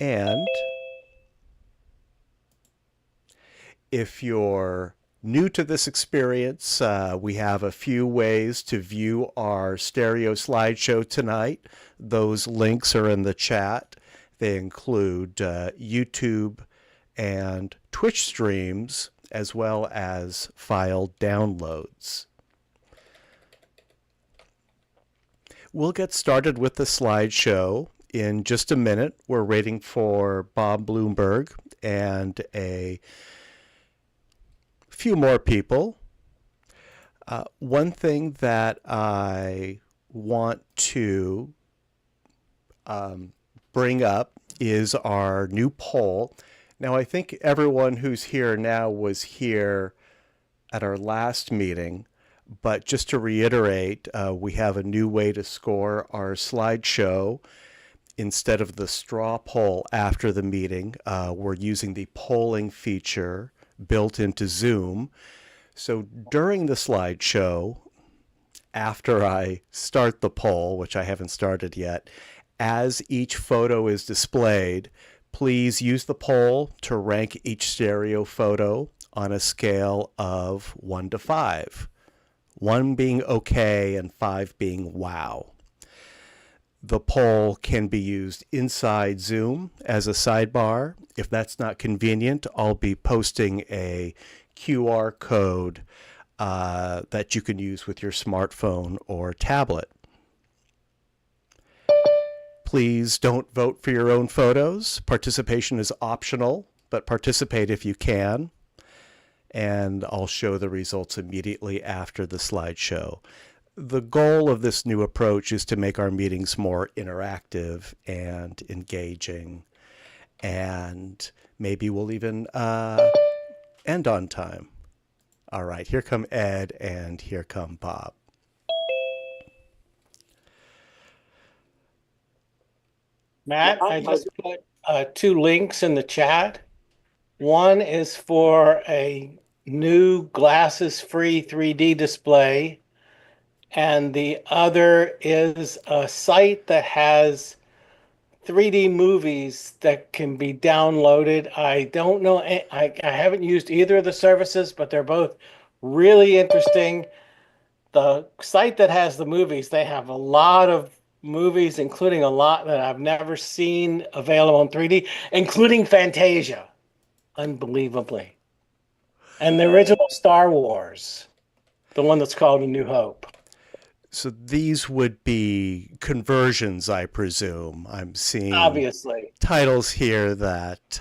And if you're new to this experience, we have a few ways to view our stereo slideshow tonight. Those links are in the chat. They include YouTube and Twitch streams, as well as file downloads. We'll get started with the slideshow in just a minute. We're waiting for Bob Bloomberg and a few more people. One thing that I want to bring up is our new poll. Now, I think everyone who's here now was here at our last meeting, but just to reiterate, we have a new way to score our slideshow. Instead of the straw poll after the meeting, we're using the polling feature built into Zoom. So during the slideshow, after I start the poll, which I haven't started yet, as each photo is displayed, please use the poll to rank each stereo photo on a scale of 1 to 5. 1 being okay and 5 being wow. The poll can be used inside Zoom as a sidebar. If that's not convenient, I'll be posting a QR code that you can use with your smartphone or tablet. Please don't vote for your own photos. Participation is optional, but participate if you can. And I'll show the results immediately after the slideshow. The goal of this new approach is to make our meetings more interactive and engaging, and maybe we'll even end on time. All right, here come Ed and here come Bob. Matt, I just put 2 links in the chat. One is for a new glasses-free 3D display, and the other is a site that has 3D movies that can be downloaded. I don't know, I haven't used either of the services, but they're both really interesting. The site that has the movies, they have a lot of movies, including a lot that I've never seen available in 3D, including Fantasia, unbelievably. And the original Star Wars, the one that's called A New Hope. So these would be conversions, I presume. I'm seeing Obviously titles here that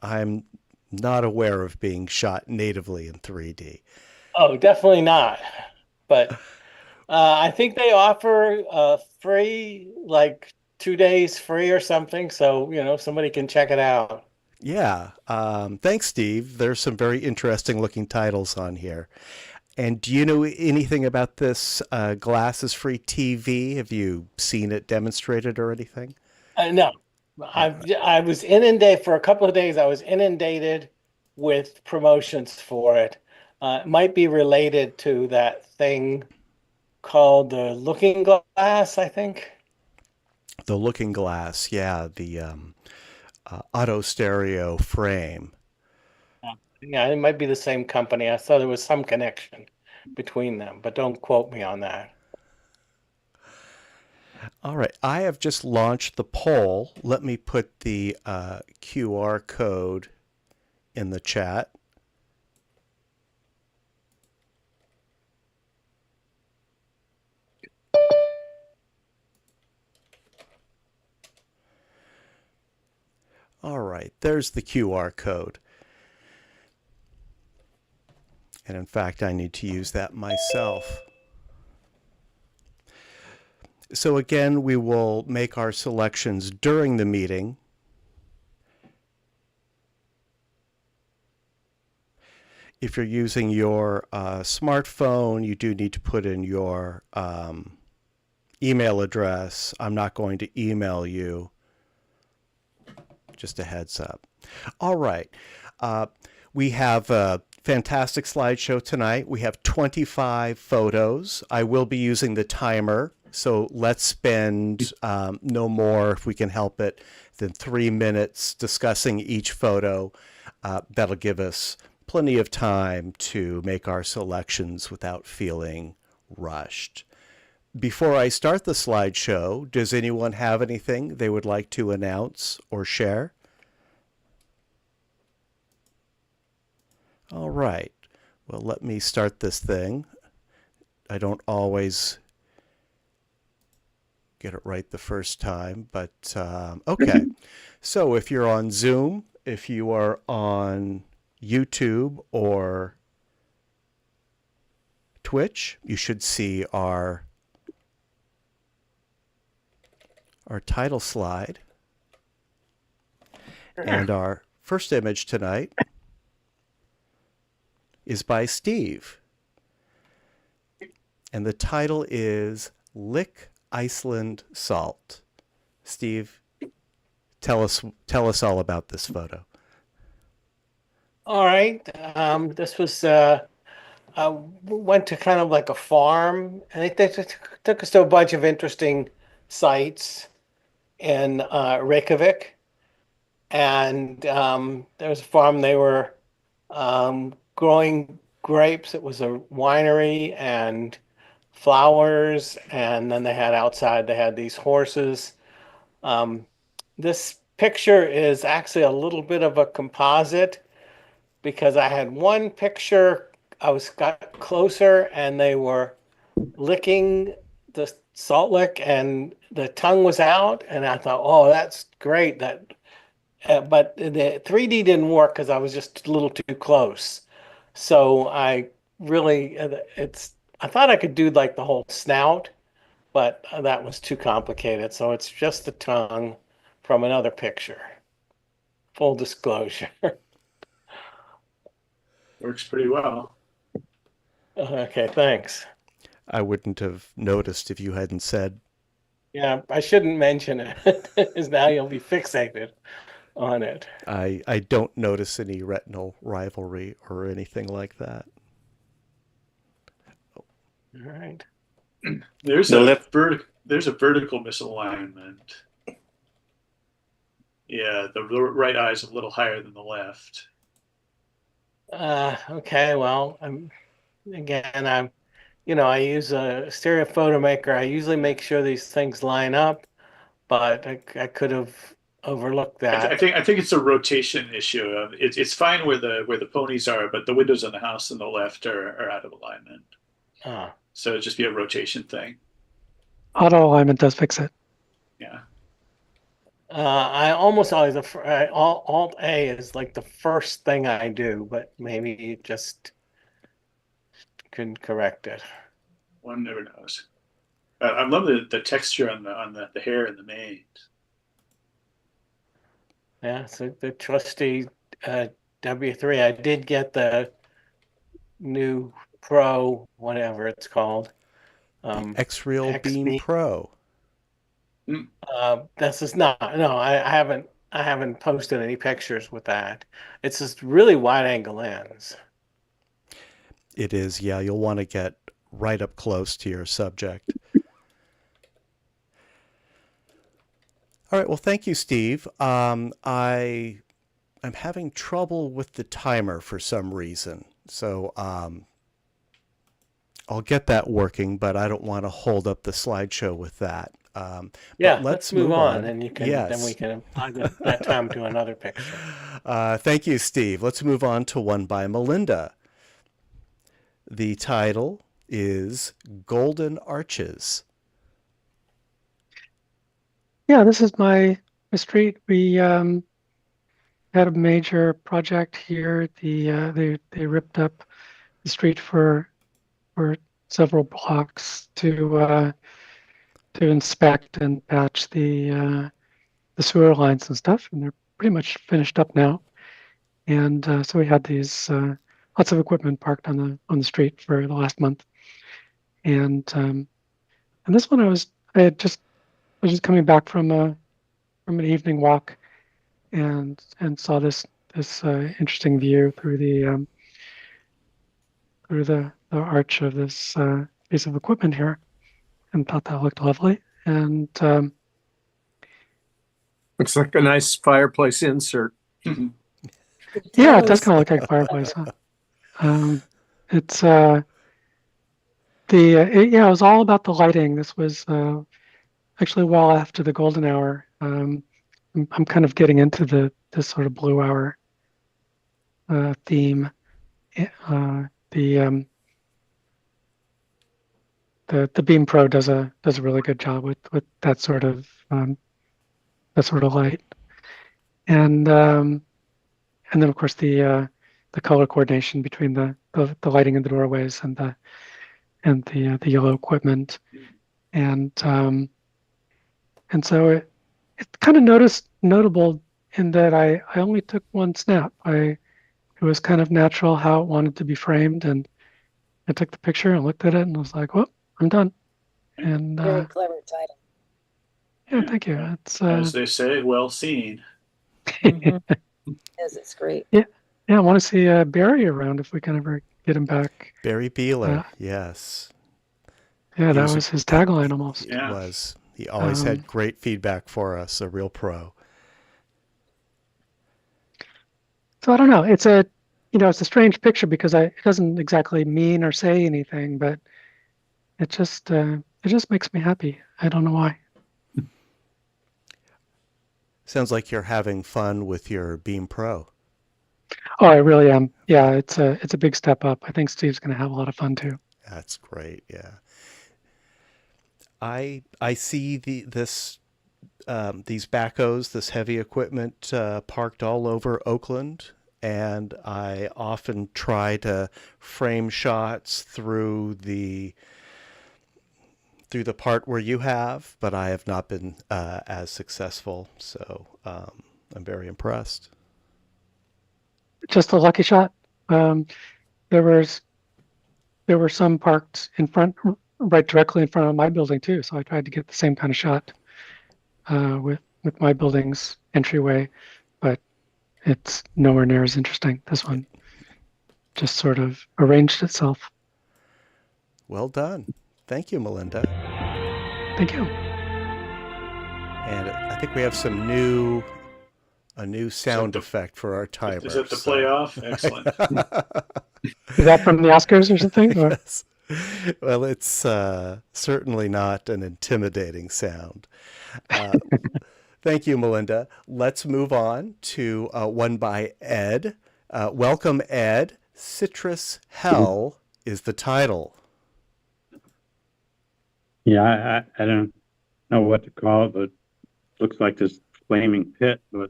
I'm not aware of being shot natively in 3D. Oh, definitely not. But I think they offer free, like 2 days free or something. So, somebody can check it out. Yeah. Thanks, Steve. There's some very interesting looking titles on here. And do you know anything about this glasses-free TV? Have you seen it demonstrated or anything? No, I was inundated for a couple of days. I was inundated with promotions for it. It might be related to that thing called the Looking Glass, I think. The Looking Glass, yeah, the auto stereo frame. Yeah, it might be the same company. I thought there was some connection between them, but don't quote me on that. All right, I have just launched the poll. Let me put the QR code in the chat. All right, there's the QR code. And in fact, I need to use that myself. So again, we will make our selections during the meeting. If you're using your smartphone, you do need to put in your email address. I'm not going to email you. Just a heads up. All right. We have fantastic slideshow tonight. We have 25 photos. I will be using the timer, so let's spend no more, if we can help it, than 3 minutes discussing each photo. That'll give us plenty of time to make our selections without feeling rushed. Before I start the slideshow, does anyone have anything they would like to announce or share? All right. Well, let me start this thing. I don't always get it right the first time, but okay. So if you're on Zoom, if you are on YouTube or Twitch, you should see our title slide. And our first image tonight is by Steve. And the title is Lick Iceland Salt. Steve, tell us all about this photo. All right. This was I went to kind of like a farm, and they took us to a bunch of interesting sites in Reykjavik. And there was a farm. They were growing grapes. It was a winery and flowers, and then they had outside, they had these horses. This picture is actually a little bit of a composite because I had one picture, got closer and they were licking the salt lick and the tongue was out, and I thought, oh, that's great. But the 3D didn't work because I was just a little too close. So I really, I thought I could do like the whole snout, but that was too complicated. So it's just the tongue from another picture. Full disclosure. Works pretty well. Okay, thanks. I wouldn't have noticed if you hadn't said. Yeah, I shouldn't mention it, because now you'll be fixated on it. I don't notice any retinal rivalry or anything like that. All right. There's a vertical misalignment. Yeah, the right eye is a little higher than the left. Okay, well, I use a stereophoto maker. I usually make sure these things line up, but I could have overlooked that. I think it's a rotation issue. It's fine where the ponies are, but the windows on the house on the left are out of alignment. So it'd just be a rotation thing. Auto alignment does fix it. Yeah. I almost always Alt A is like the first thing I do, but maybe you just can correct it. One never knows. I love the texture on the hair and the mane. Yeah, so the trusty W3. I did get the new Pro, whatever it's called. The X-Real Beam XB. Pro. This is not. No, I haven't posted any pictures with that. It's just really wide angle lens. It is, yeah. You'll want to get right up close to your subject. All right. Well, thank you, Steve. I'm having trouble with the timer for some reason, so I'll get that working, but I don't want to hold up the slideshow with that. Yeah, let's move on, and you can yes. Then we can apply that time to another picture. Thank you, Steve. Let's move on to one by Melinda. The title is Golden Arches. Yeah, this is my street. We had a major project here. They ripped up the street for several blocks to inspect and patch the sewer lines and stuff, and they're pretty much finished up now. And so we had these lots of equipment parked on the street for the last month. And this one I was just coming back from an evening walk, and saw this interesting view through through the arch of this piece of equipment here, and thought that looked lovely. And Looks like a nice fireplace insert. yeah, it does kind of look like a fireplace. Huh? It's yeah, it was all about the lighting. This was actually well after the golden hour. I'm kind of getting into this sort of blue hour theme. The Beam Pro does a really good job with that sort of light, and then of course the color coordination between the lighting in the doorways and the yellow equipment, and so it's kind of notable in that I only took one snap. It was kind of natural how it wanted to be framed, and I took the picture and looked at it and was like, well, I'm done. And Very clever title. yeah, thank you. It's As they say, well seen. Yes, it's great. yeah, I want to see Barry around if we can ever get him back. Barry Beeler, yes. Yeah, He that was was his tagline almost. Yeah. Was. He always had great feedback for us, a real pro. So I don't know. It's a strange picture because it doesn't exactly mean or say anything, but it just makes me happy. I don't know why. Sounds like you're having fun with your Beam Pro. Oh, I really am. Yeah, it's a big step up. I think Steve's going to have a lot of fun too. That's great. Yeah. I see these backhoes, this heavy equipment parked all over Oakland, and I often try to frame shots through the part where you have, but I have not been as successful. So I'm very impressed. Just a lucky shot. There were some parked in front, right directly in front of my building too. So I tried to get the same kind of shot with my building's entryway, but it's nowhere near as interesting. This one just sort of arranged itself. Well done. Thank you, Melinda. Thank you. And I think we have a new sound effect for our timer. Is it the playoff? Excellent. Is that from the Oscars or something? Or? Yes. Well, it's certainly not an intimidating sound. Thank you, Melinda. Let's move on to one by Ed. Welcome, Ed. Citrus Hell is the title. Yeah, I don't know what to call it, but it looks like this flaming pit, but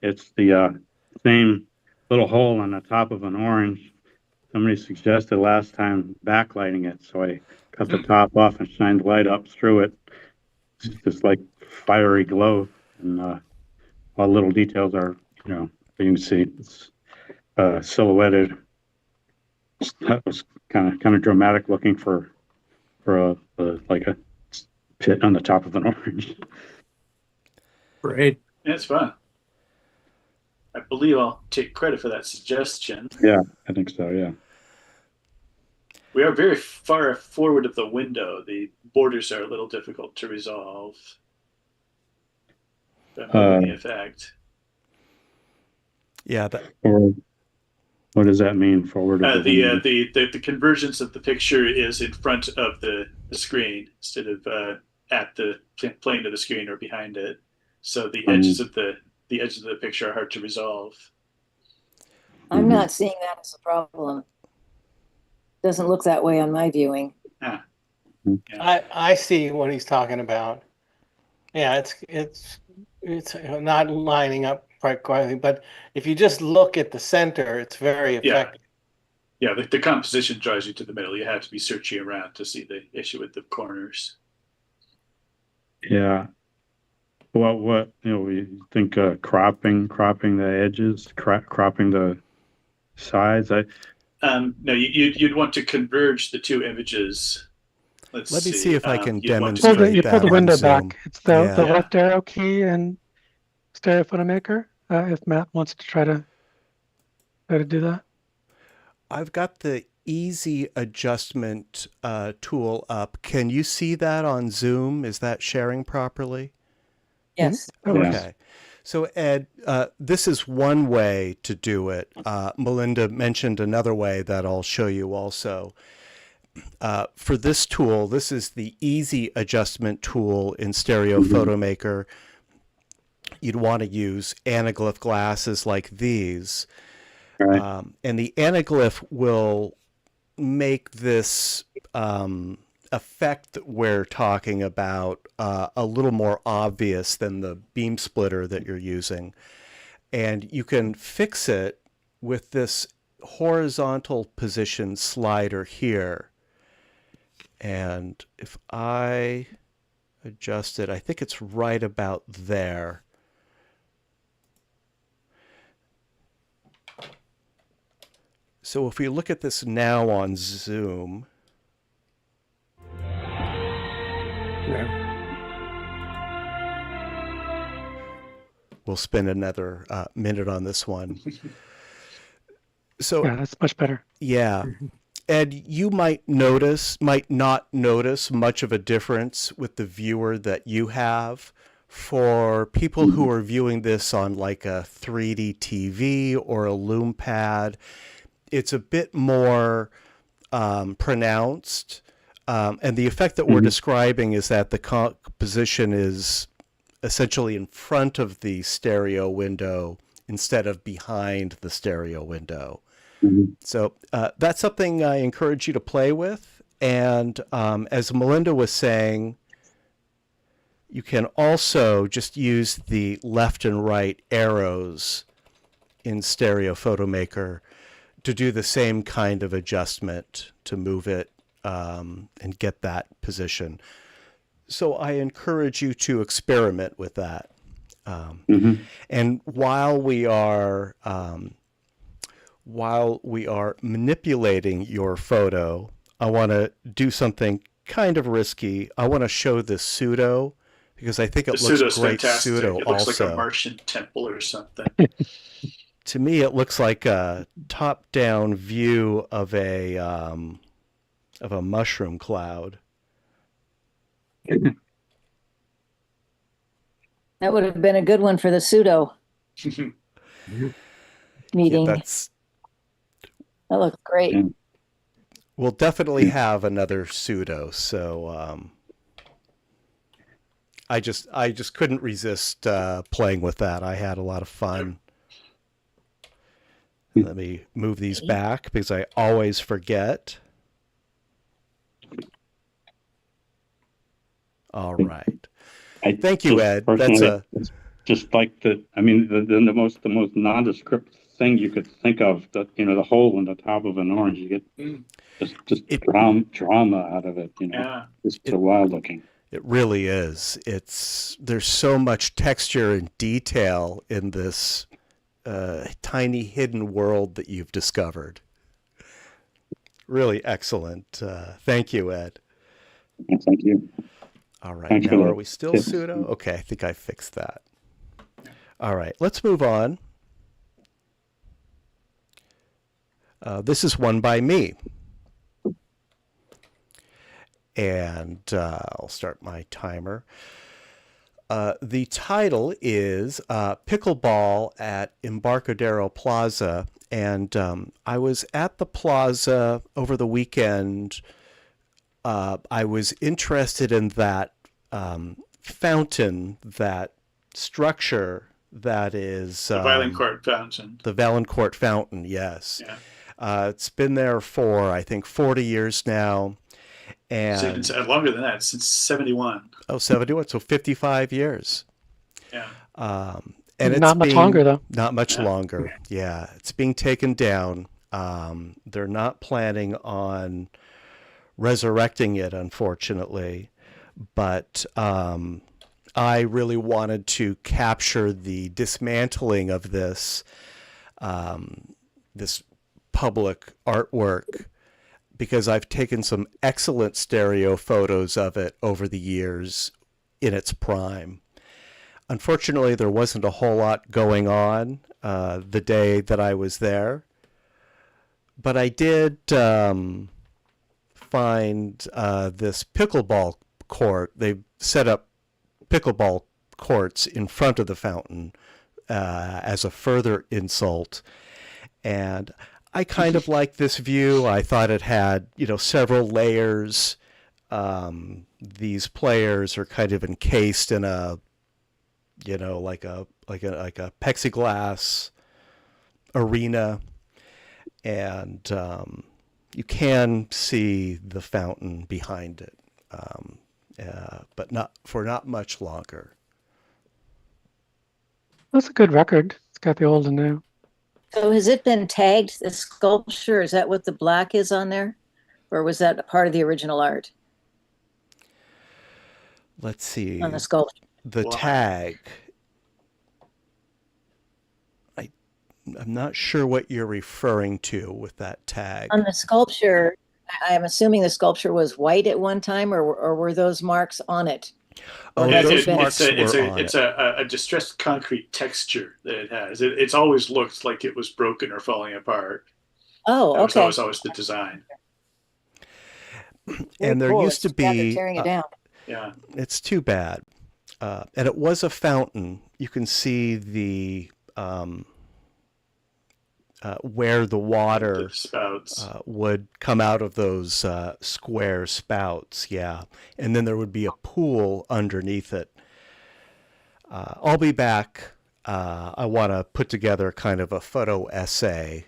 it's the same little hole on the top of an orange. Somebody suggested last time backlighting it, so I cut the top off and shined light up through it. It's just like fiery glow, and all little details are, you can see it's silhouetted. That was kind of dramatic looking for like a pit on the top of an orange. Great. Yeah, it's fun. I believe I'll take credit for that suggestion. Yeah, I think so. Yeah. We are very far forward of the window. The borders are a little difficult to resolve. The effect. Yeah. Or what does that mean? Forward of the window? The convergence of the picture is in front of the screen instead of at the plane of the screen or behind it. So the edges of the picture are hard to resolve. I'm not seeing that as a problem. Doesn't look that way on my viewing. Yeah. I see what he's talking about. Yeah, it's not lining up quite, but if you just look at the center, it's very effective. Yeah, the composition drives you to the middle. You have to be searching around to see the issue with the corners. Yeah. Well, what you think cropping the edges, cropping the sides? No, you'd want to converge the two images. Let me see if I can you'd want to- demonstrate You pull the that window on Zoom. back. It's the left arrow key and Stereo Photo Maker. If Matt wants to try to do that. I've got the easy adjustment tool up. Can you see that on Zoom? Is that sharing properly? Yes. That works. Okay. So Ed, this is one way to do it. Melinda mentioned another way that I'll show you also. For this tool, this is the easy adjustment tool in Stereo Photo Maker. You'd want to use anaglyph glasses like these. Right. And the anaglyph will make this effect that we're talking about a little more obvious than the beam splitter that you're using. And you can fix it with this horizontal position slider here. And if I adjust it, I think it's right about there. So if we look at this now on Zoom, we'll spend another minute on this one. So Yeah, that's much better. yeah, Ed, you might not notice much of a difference with the viewer that you have. For people who are viewing this on like a 3D TV or a Lume Pad, it's a bit more pronounced. And the effect that we're describing is that the composition is essentially in front of the stereo window instead of behind the stereo window. So that's something I encourage you to play with. And as Melinda was saying, you can also just use the left and right arrows in Stereo Photo Maker to do the same kind of adjustment to move it and get that position. So I encourage you to experiment with that. And while we are manipulating your photo, I want to do something kind of risky. I want to show the pseudo because I think it The looks pseudo's great. fantastic. Pseudo It looks also. like a Martian temple or something. To me, it looks like a top-down view of a mushroom cloud. That would have been a good one for the pseudo meeting. Yeah, That looks great. Yeah. we'll definitely have another pseudo. So I just couldn't resist playing with that. I had a lot of fun. Let me move these back because I always forget. All right. Thank you, Ed. That's It's just like the most nondescript thing you could think of. The hole in the top of an orange. You get just drama out of it. Yeah. It's so wild looking. It really is. There's so much texture and detail in this tiny hidden world that you've discovered. Really excellent. Thank you, Ed. Thank you. All right. Thanks for Now, the are we still tips. pseudo? Okay, I think I fixed that. All right. Let's move on. This is one by me. And I'll start my timer. The title is Pickleball at Embarcadero Plaza. And I was at the plaza over the weekend. I was interested in that fountain, that structure that is... The Valancourt fountain. The Valancourt fountain, yes. Yeah. It's been there for, I think, 40 years now. And So longer than that, since 71. Oh, 71, so 55 years. Yeah. And Not much longer, though. Not much longer. Yeah, it's being taken down. They're not planning on resurrecting it, unfortunately. But I really wanted to capture the dismantling of this public artwork because I've taken some excellent stereo photos of it over the years in its prime. Unfortunately, there wasn't a whole lot going on the day that I was there, but I did find this pickleball court. They set up pickleball courts in front of the fountain as a further insult. And I kind of liked this view. I thought it had, several layers. These players are kind of encased in a, like a plexiglass arena, and you can see the fountain behind it, but not much longer. That's a good record. It's got the old and new. So has it been tagged, the sculpture? Is that what the black is on there? Or was that a part of the original art Let's see. on the sculpture? The tag. I'm not sure what you're referring to with that tag. On the sculpture, I'm assuming the sculpture was white at one time, or were those marks on it? Oh, Or has those it been- marks were on it's it. a distressed concrete texture that it has. It's always looked like it was broken or falling apart. Oh, That was okay. always the design. Very And there cool. used to It's too bad they're be, tearing it down. Yeah. it's too bad. And it was a fountain. You can see the where the water The spouts. would come out of those square spouts, yeah. And then there would be a pool underneath it. I'll be back. I want to put together kind of a photo essay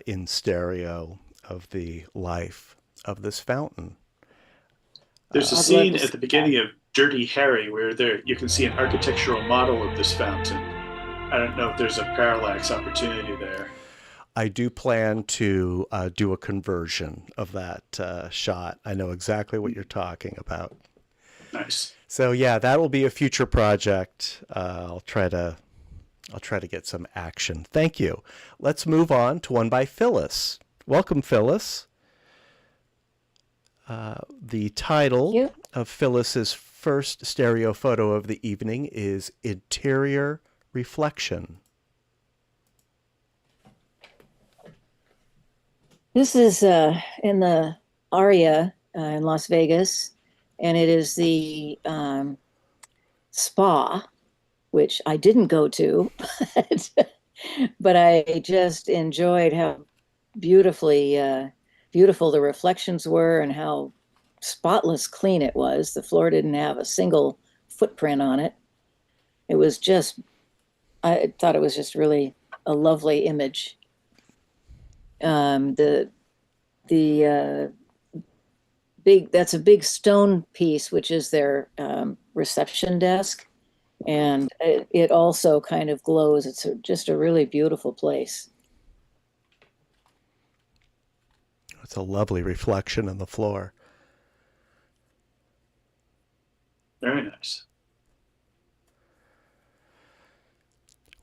in stereo of the life of this fountain. There's a I'd love scene to at see the beginning of Dirty Harry where you can see an architectural model of this fountain. I don't know if there's a parallax opportunity there. I do plan to do a conversion of that shot. I know exactly what you're talking about. Nice. So yeah, that will be a future project. I'll try to get some action. Thank you. Let's move on to one by Phyllis. Welcome, Phyllis. The title Thank you. of Phyllis's first stereo photo of the evening is Interior Reflection. This is in the Aria in Las Vegas, and it is the spa, which I didn't go to, but I just enjoyed how beautiful the reflections were and how spotless clean it was. The floor didn't have a single footprint on it. It was just, I thought it was just really a lovely image. The that's a big stone piece, which is their reception desk, and it also kind of glows. It's just a really beautiful place. It's a lovely reflection on the floor. Very nice.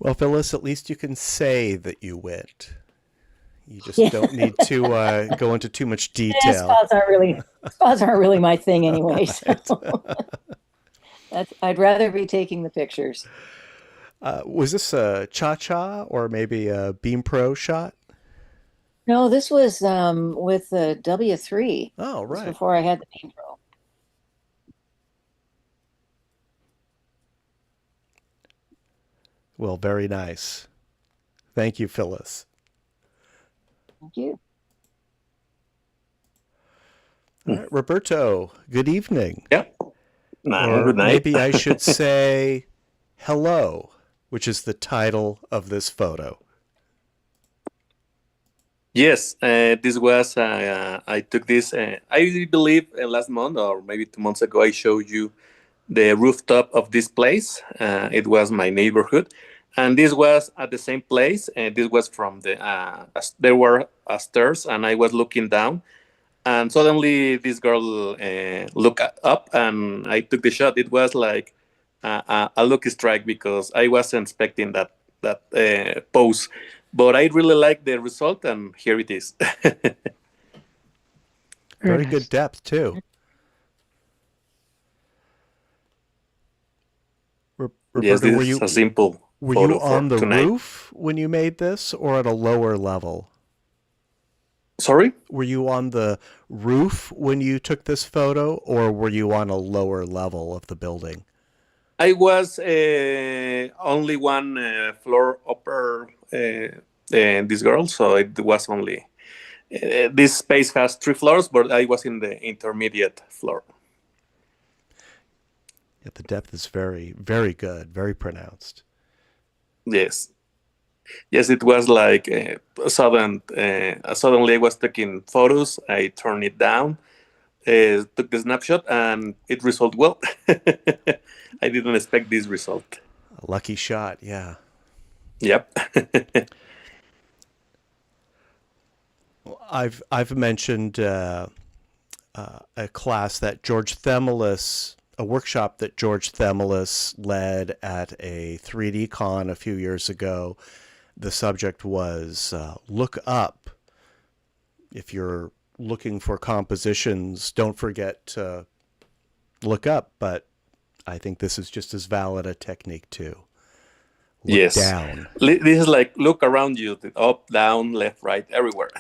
Well, Phyllis, at least you can say that you went. You just Yeah. don't need to go into too much Yeah, detail. spots aren't really my thing anyway. So I'd rather be taking the pictures. Was this a cha-cha or maybe a Beam Pro shot? No, this was with the W3. Oh, This was right. before I had the Beam Pro. Well, very nice. Thank you, Phyllis. Thank you. All right, Roberto, good evening. Yeah. Or Good night. maybe I should say hello, which is the title of this photo. Yes, this was, I took this, I believe last month or maybe 2 months ago, I showed you the rooftop of this place. It was my neighborhood. And this was at the same place. And this was from there were stairs and I was looking down. And suddenly this girl looked up and I took the shot. It was like a lucky strike because I wasn't expecting that pose. But I really like the result, and here it is. Very nice. good depth, too. Yes, Roberto, this is a simple were photo you on for the tonight. roof when you made this or at a lower level? Sorry? Were you on the roof when you took this photo, or were you on a lower level of the building? I was only one floor upper this girl, so it was only this space has 3 floors, but I was in the intermediate floor. Yeah, the depth is very, very good, very pronounced. Yes, yes, it was like suddenly I was taking photos. I turned it down, took the snapshot, and it resulted well. I didn't expect this result. A lucky shot, yeah. Yep. I've mentioned a class that a workshop that George Themelis led at a 3D con a few years ago. The subject was look up. If you're looking for compositions, don't forget to look up, but I think this is just as valid a technique too. Look Yes. down. This is like look around you, up, down, left, right, everywhere.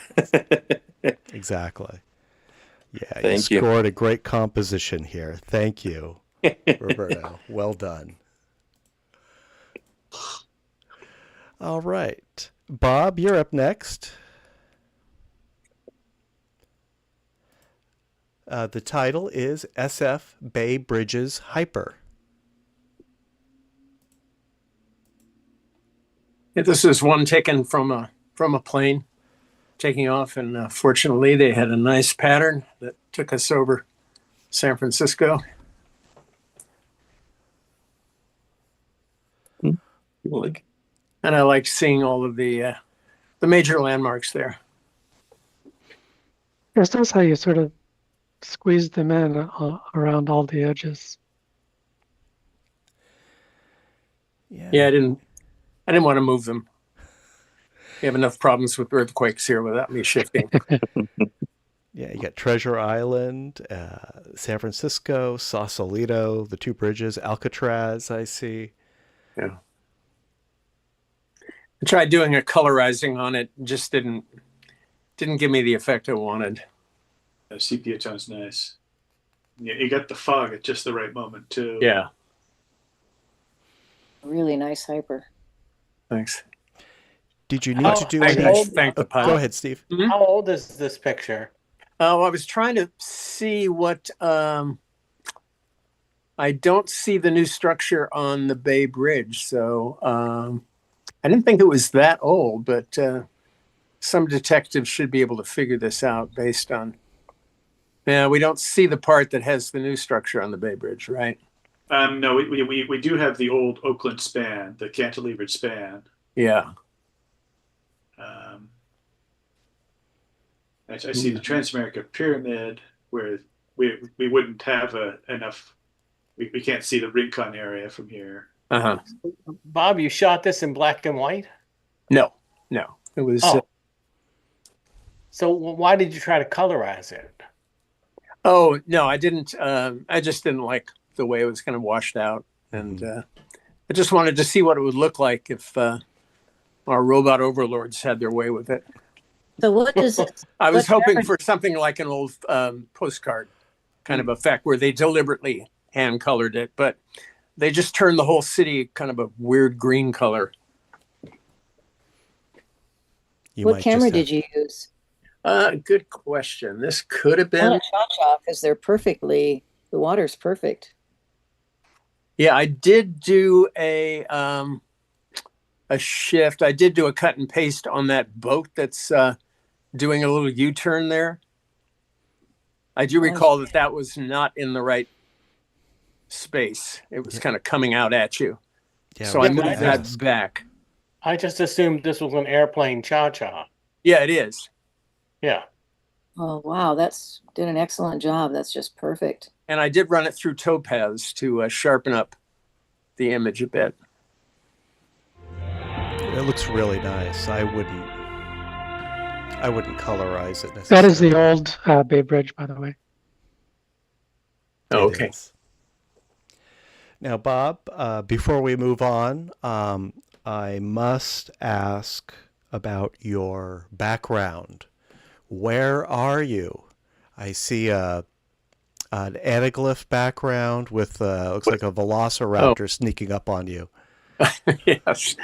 Exactly. Yeah, Thank you you. scored a great composition here. Thank you, Roberto. Well done. All right. Bob, you're up next. The title is SF Bay Bridges Hyper. Yeah, this is one taken from a plane taking off, and fortunately they had a nice pattern that took us over San Francisco. And I liked seeing all of the major landmarks there. Yes, that's how you sort of squeeze them in around all the edges. Yeah, I didn't want to move them. We have enough problems with earthquakes here without me shifting. Yeah, you got Treasure Island, San Francisco, Sausalito, the two bridges, Alcatraz, I see. Yeah. I tried doing a colorizing on it, just didn't give me the effect I wanted. Sepia tone's nice. Yeah, you got the fog at just the right moment too. Yeah. Really nice hyper. Thanks. Did you need to do any? Thank the pilot. Go ahead, Steve. Mm-hmm. How old is this picture? I was trying to see what. I don't see the new structure on the Bay Bridge, so I didn't think it was that old, but some detectives should be able to figure this out based on. Yeah, we don't see the part that has the new structure on the Bay Bridge, right? No, we do have the old Oakland span, the cantilevered span. Yeah. I see the Transamerica Pyramid, where we wouldn't have enough. We can't see the Rincon area from here. Uh-huh. Bob, you shot this in black and white? No. It was. So why did you try to colorize it? Oh no, I didn't. I just didn't like the way it was kind of washed out, and I just wanted to see what it would look like if our robot overlords had their way with it. So what does I was hoping for something like an old postcard kind of effect where they deliberately hand colored it, but they just turned the whole city kind of a weird green color. what camera did you use? Good question. This could have been Not a Cha-Cha, because the water's perfect. Yeah, I did do a shift. I did do a cut and paste on that boat that's doing a little U-turn there. I do recall that was not in the right space. It was kind of coming out at you. Yeah, so I moved that back. I just assumed this was an airplane Cha-Cha. Yeah, it is. Yeah. Oh, wow. Did an excellent job. That's just perfect. And I did run it through Topaz to sharpen up the image a bit. It looks really nice. I wouldn't colorize it necessarily. That is the old Bay Bridge, by the way. Oh, okay. Now, Bob, before we move on, I must ask about your background. Where are you? I see an anaglyph background with looks like a velociraptor sneaking up on you. Yes.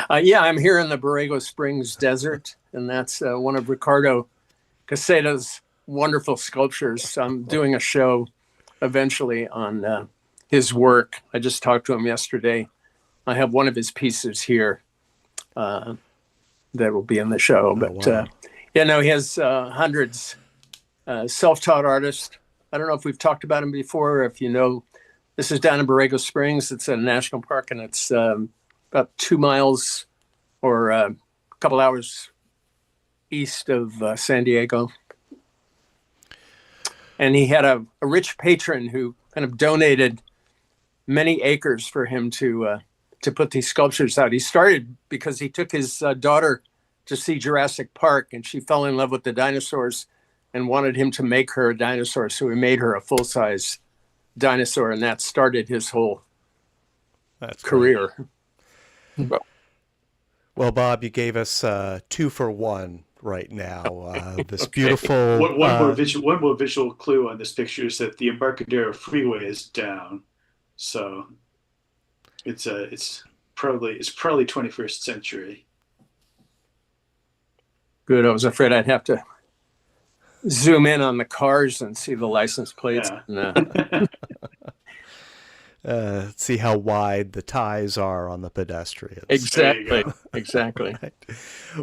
Yeah, I'm here in the Borrego Springs Desert, and that's one of Ricardo Caseda's wonderful sculptures. I'm doing a show eventually on his work. I just talked to him yesterday. I have one of his pieces here that will be in the show. But wow. yeah, no, he has hundreds. Self-taught artist. I don't know if we've talked about him before, or if you know. This is down in Borrego Springs. It's a national park, and it's about 2 miles or a couple hours east of San Diego. And he had a rich patron who kind of donated many acres for him to put these sculptures out. He started because he took his daughter to see Jurassic Park, and she fell in love with the dinosaurs and wanted him to make her a dinosaur. So he made her a full-size dinosaur, and that started his whole career. Well, Bob, you gave us 2 for 1 right now. This beautiful. One more visual clue on this picture is that the Embarcadero Freeway is down, so it's probably 21st century. Good. I was afraid I'd have to zoom in on the cars and see the license plates. Yeah. See how wide the ties are on the pedestrians. Exactly. Exactly. Right.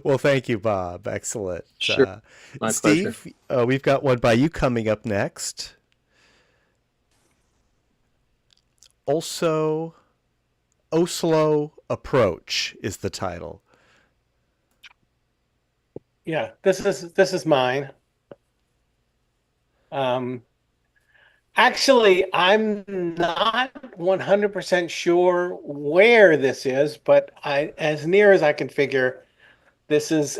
Well, thank you, Bob. Excellent. Sure. My Steve, we've got one by you coming up next. Also, Oslo Approach is the title. Yeah, this is mine. Actually, I'm not 100% sure where this is, but as near as I can figure, this is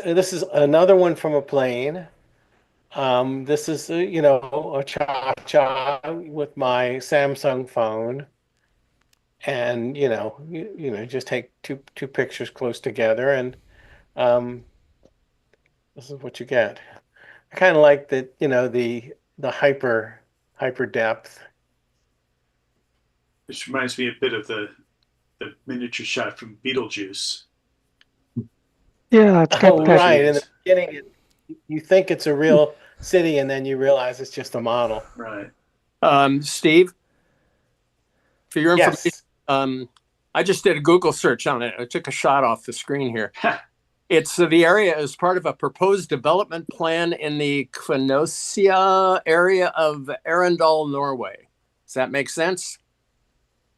another one from a plane. This is a cha-cha with my Samsung phone, and just take two pictures close together, and this is what you get. I kind of like the hyper depth. Which reminds me a bit of the miniature shot from Beetlejuice. Yeah, it's got that. Right. In the beginning, you think it's a real city, and then you realize it's just a model. Right. Steve, for your information, Yes. I just did a Google search on it. I took a shot off the screen here. It's the area is part of a proposed development plan in the Kvenosia area of Arendal, Norway. Does that make sense?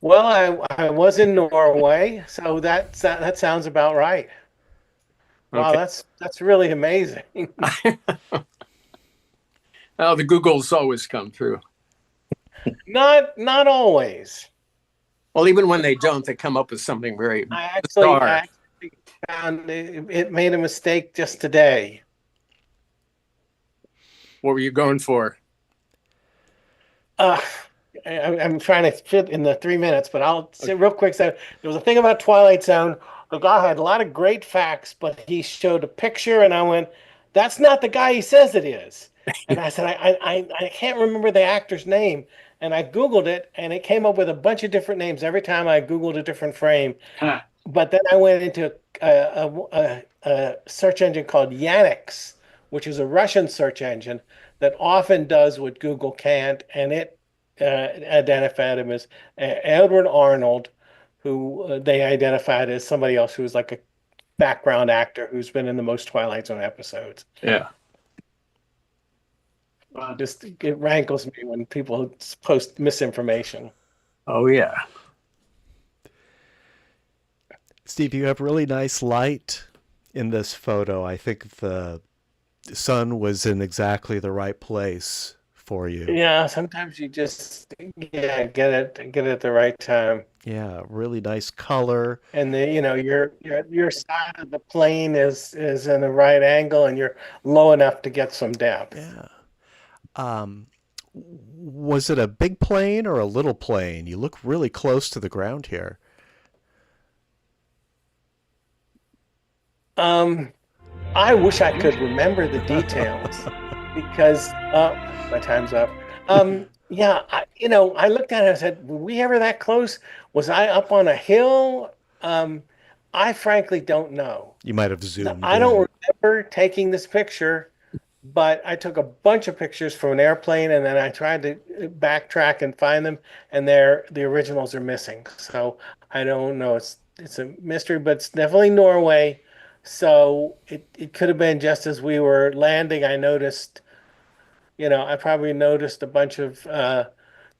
Well, I was in Norway, so that sounds about right. Wow, Okay. that's really amazing. Oh, the Googles always come through. Not always. Well, even when they don't, they come up with something very I bizarre. actually found it made a mistake just today. What were you going for? I'm trying to fit in the 3 minutes, but I'll say real quick. So there was a thing about Twilight Zone. The guy had a lot of great facts, but he showed a picture, and I went, "That's not the guy he says it is." And I said, "I can't remember the actor's name." And I Googled it, and it came up with a bunch of different names every time I Googled a different frame. Huh. But then I went into a search engine called Yandex, which is a Russian search engine that often does what Google can't, and it identified him as Edward Arnold, who they identified as somebody else who was like a background actor who's been in the most Twilight Zone episodes. Yeah. Wow. Just it rankles me when people post misinformation. Oh, yeah. Steve, you have really nice light in this photo. I think the sun was in exactly the right place for you. Yeah, sometimes you just get it at the right time. Yeah, really nice color. And your side of the plane is in the right angle, and you're low enough to get some depth. Yeah. Was it a big plane or a little plane? You look really close to the ground here. I wish I could remember the details because my time's up. Yeah, I looked at it and said, were we ever that close? Was I up on a hill? I frankly don't know. You might have zoomed I in. don't remember taking this picture, but I took a bunch of pictures from an airplane and then I tried to backtrack and find them, and the originals are missing. So I don't know. It's a mystery, but it's definitely Norway. So it could have been just as we were landing. I noticed, I probably noticed a bunch of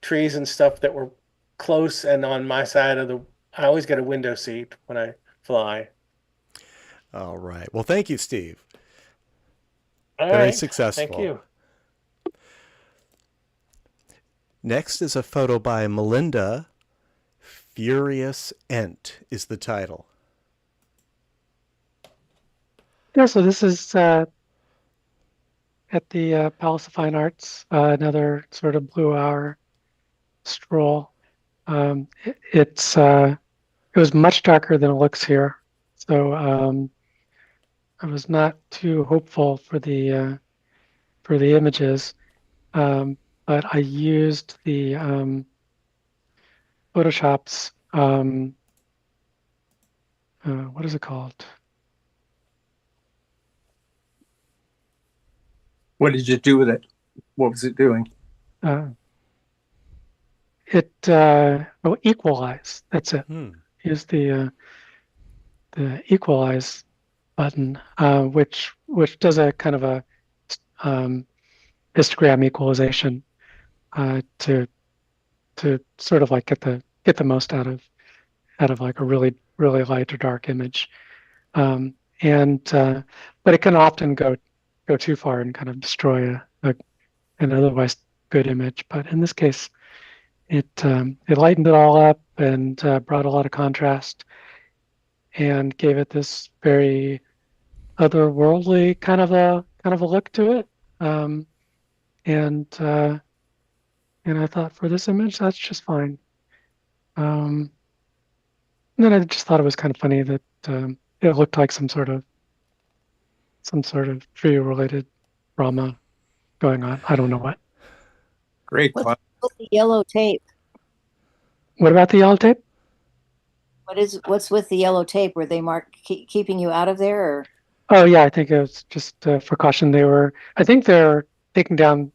trees and stuff that were close and on my side of the. I always get a window seat when I fly. All right. Well, thank you, Steve. All Very right. successful. Thank you. Next is a photo by Melinda. Furious Ent is the title. Yeah, so this is at the Palace of Fine Arts, another sort of blue hour stroll. It was much darker than it looks here, so I was not too hopeful for the images, but I used the Photoshop's what is it called? What did you do with it? What was it doing? Equalize. That's it. Use the equalize button, which does a kind of a histogram equalization to sort of like get the most out of like a really light or dark image, but it can often go too far and kind of destroy an otherwise good image. But in this case, it lightened it all up and brought a lot of contrast and gave it this very otherworldly kind of a look to it. And I thought, for this image, that's just fine. And then I just thought it was kind of funny that it looked like some sort of tree-related drama going on. I don't know what. Great. What's with the yellow tape? What about the yellow tape? What's with the yellow tape? Were they keeping you out of there, or? Oh yeah, I think it was just for caution. I think they're taking down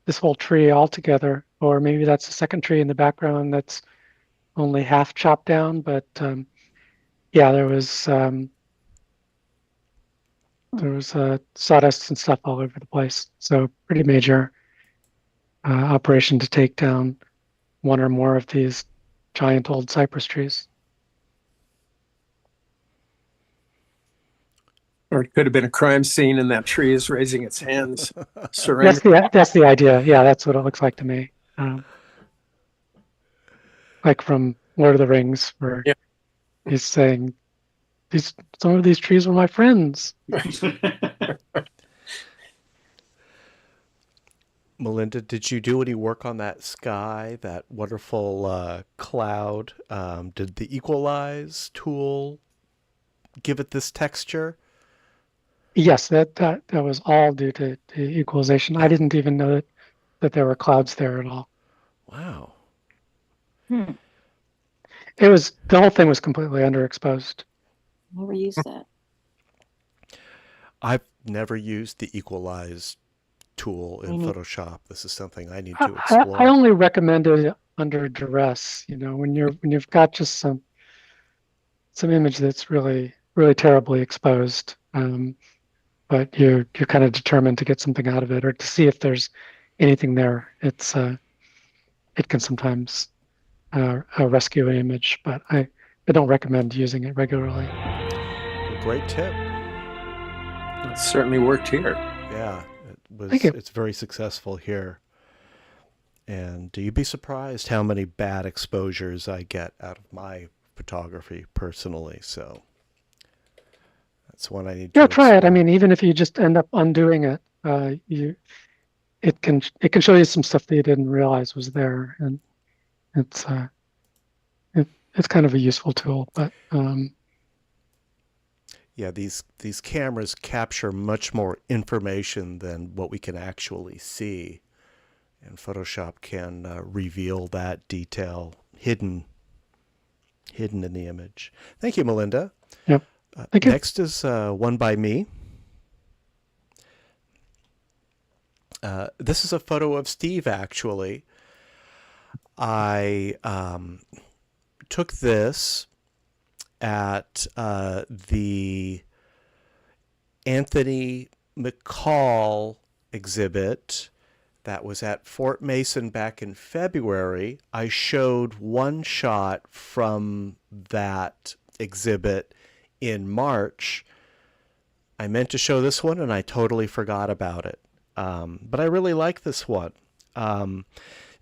this whole tree altogether, or maybe that's the second tree in the background that's only half chopped down. But yeah, there was sawdust and stuff all over the place. So pretty major operation to take down one or more of these giant old cypress trees. Or it could have been a crime scene and that tree is raising its hands. Surrender. That's the idea. Yeah, that's what it looks like to me. Like from Lord of the Rings, where he's saying, some of these trees were my friends. Melinda, did you do any work on that sky, that wonderful cloud? Did the equalize tool give it this texture? Yes, that was all due to equalization. I didn't even know that there were clouds there at all. Wow. The whole thing was completely underexposed. Never used that. I've never used the equalize tool in Photoshop. This is something I need to explore. I only recommend it under duress. When you've got just some image that's really terribly exposed, but you're kind of determined to get something out of it or to see if there's anything there. It can sometimes rescue an image, but I don't recommend using it regularly. Great tip. It certainly worked here. Yeah, Thank you. It's very successful here. And you'd be surprised how many bad exposures I get out of my photography personally. So that's one I need to try it. explore. I mean, even if you just end up undoing it, it can show you some stuff that you didn't realize was there, and it's kind of a useful tool. But Yeah, these cameras capture much more information than what we can actually see, and Photoshop can reveal that detail hidden in the image. Thank you, Melinda. Yep. Thank you. Next is one by me. This is a photo of Steve, actually. I took this at the Anthony McCall exhibit that was at Fort Mason back in February. I showed one shot from that exhibit in March. I meant to show this one and I totally forgot about it. But I really like this one.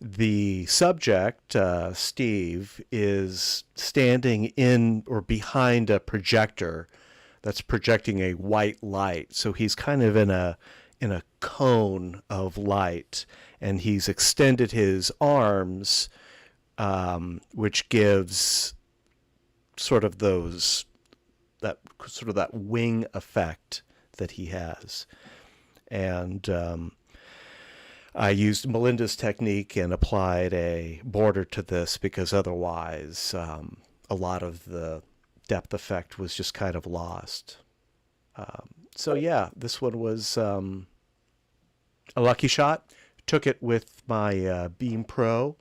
The subject, Steve, is standing in or behind a projector that's projecting a white light. So he's kind of in a cone of light, and he's extended his arms, which gives sort of that wing effect that he has. And I used Melinda's technique and applied a border to this because otherwise a lot of the depth effect was just kind of lost. So yeah, this one was a lucky shot. Took it with my Beam Pro,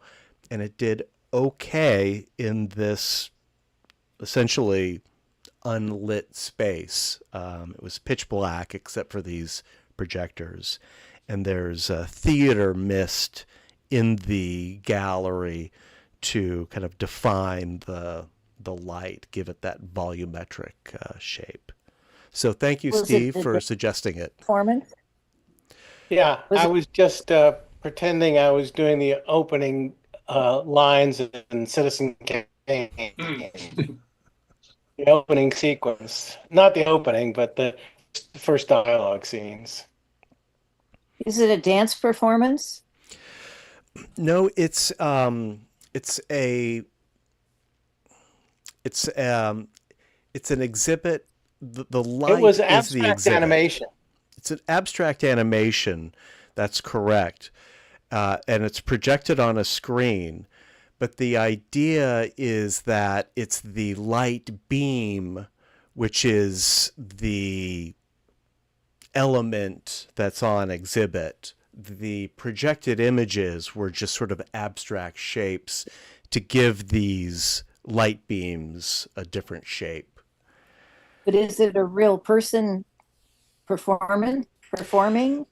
and it did okay in this essentially unlit space. It was pitch black except for these projectors, and there's a theater mist in the gallery to kind of define the light, give it that volumetric shape. So thank you, Steve, for suggesting it. Performance? Yeah, I was just pretending I was doing the opening lines in Citizen Kane. The opening sequence. Not the opening, but the first dialogue scenes. Is it a dance performance? No, it's an exhibit. The light It was is the abstract exhibit. animation. It's an abstract animation. That's correct. And it's projected on a screen. But the idea is that it's the light beam, which is the element that's on exhibit. The projected images were just sort of abstract shapes to give these light beams a different shape. But is it a real person performing?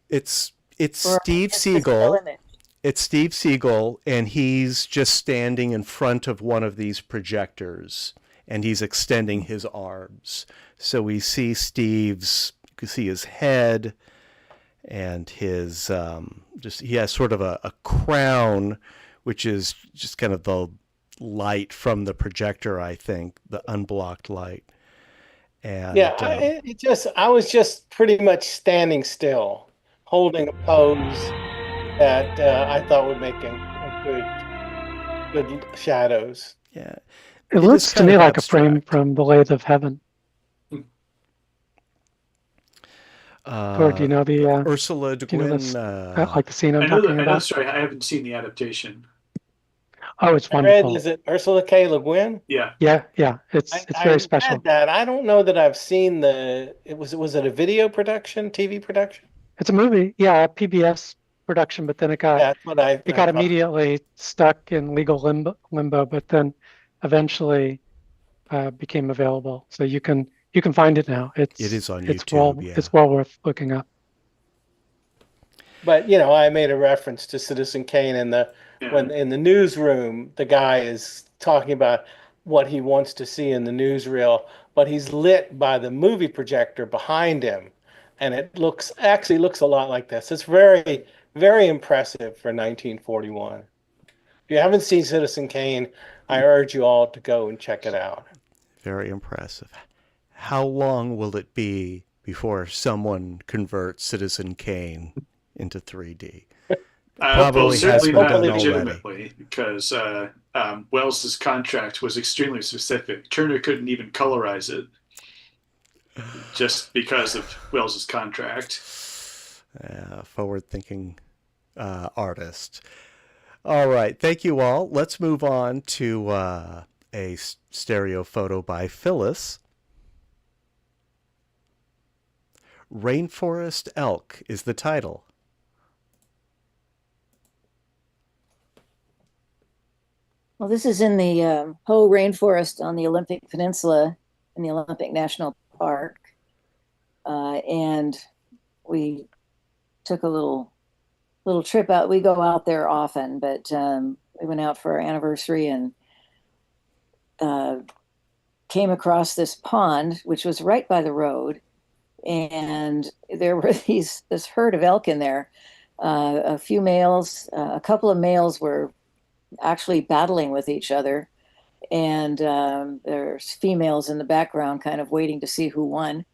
It's Or Steve just a still Siegel. image? It's Steve Siegel, and he's just standing in front of one of these projectors, and he's extending his arms. So we see Steve's, you can see his head, and his he has sort of a crown, which is just kind of the light from the projector, I think, the unblocked light. And Yeah, I was just pretty much standing still, holding a pose that I thought would make a good shadows. yeah, It is looks to kind me of like a frame abstract. from The Lathe of Heaven. Or do you know the Ursula Le do you know Guin? like the scene I'm I know talking the about? story. I haven't seen the adaptation. Oh, it's I read, wonderful. is it Ursula K. Le Guin? Yeah. Yeah, it's I very read special. that. I don't know that I've seen was it a video production, TV production? It's a movie, yeah, a PBS production, but then it got That's what I got thought. immediately stuck in legal limbo, but then eventually became available. So you can find it now. It is on it's YouTube, yeah. It's well worth looking up. But I made a reference to Citizen Kane when in the newsroom, the guy is talking about what he wants to see in the newsreel, but he's lit by the movie projector behind him, and it actually looks a lot like this. It's very, very impressive for 1941. If you haven't seen Citizen Kane, I urge you all to go and check it out. Very impressive. How long will it be before someone converts Citizen Kane into 3D? Probably has certainly been not done legitimately, because Wells's contract was extremely specific. Turner couldn't even colorize it. just because of Wells's contract. Forward-thinking artist. All right, thank you all. Let's move on to a stereo photo by Phyllis. Rainforest Elk is the title. Well, this is in the Hoh Rainforest on the Olympic Peninsula in the Olympic National Park. And we took a little trip out. We go out there often, but we went out for our anniversary and came across this pond, which was right by the road. And there were this herd of elk in there. A few males, a couple of males were actually battling with each other. And there's females in the background kind of waiting to see who won.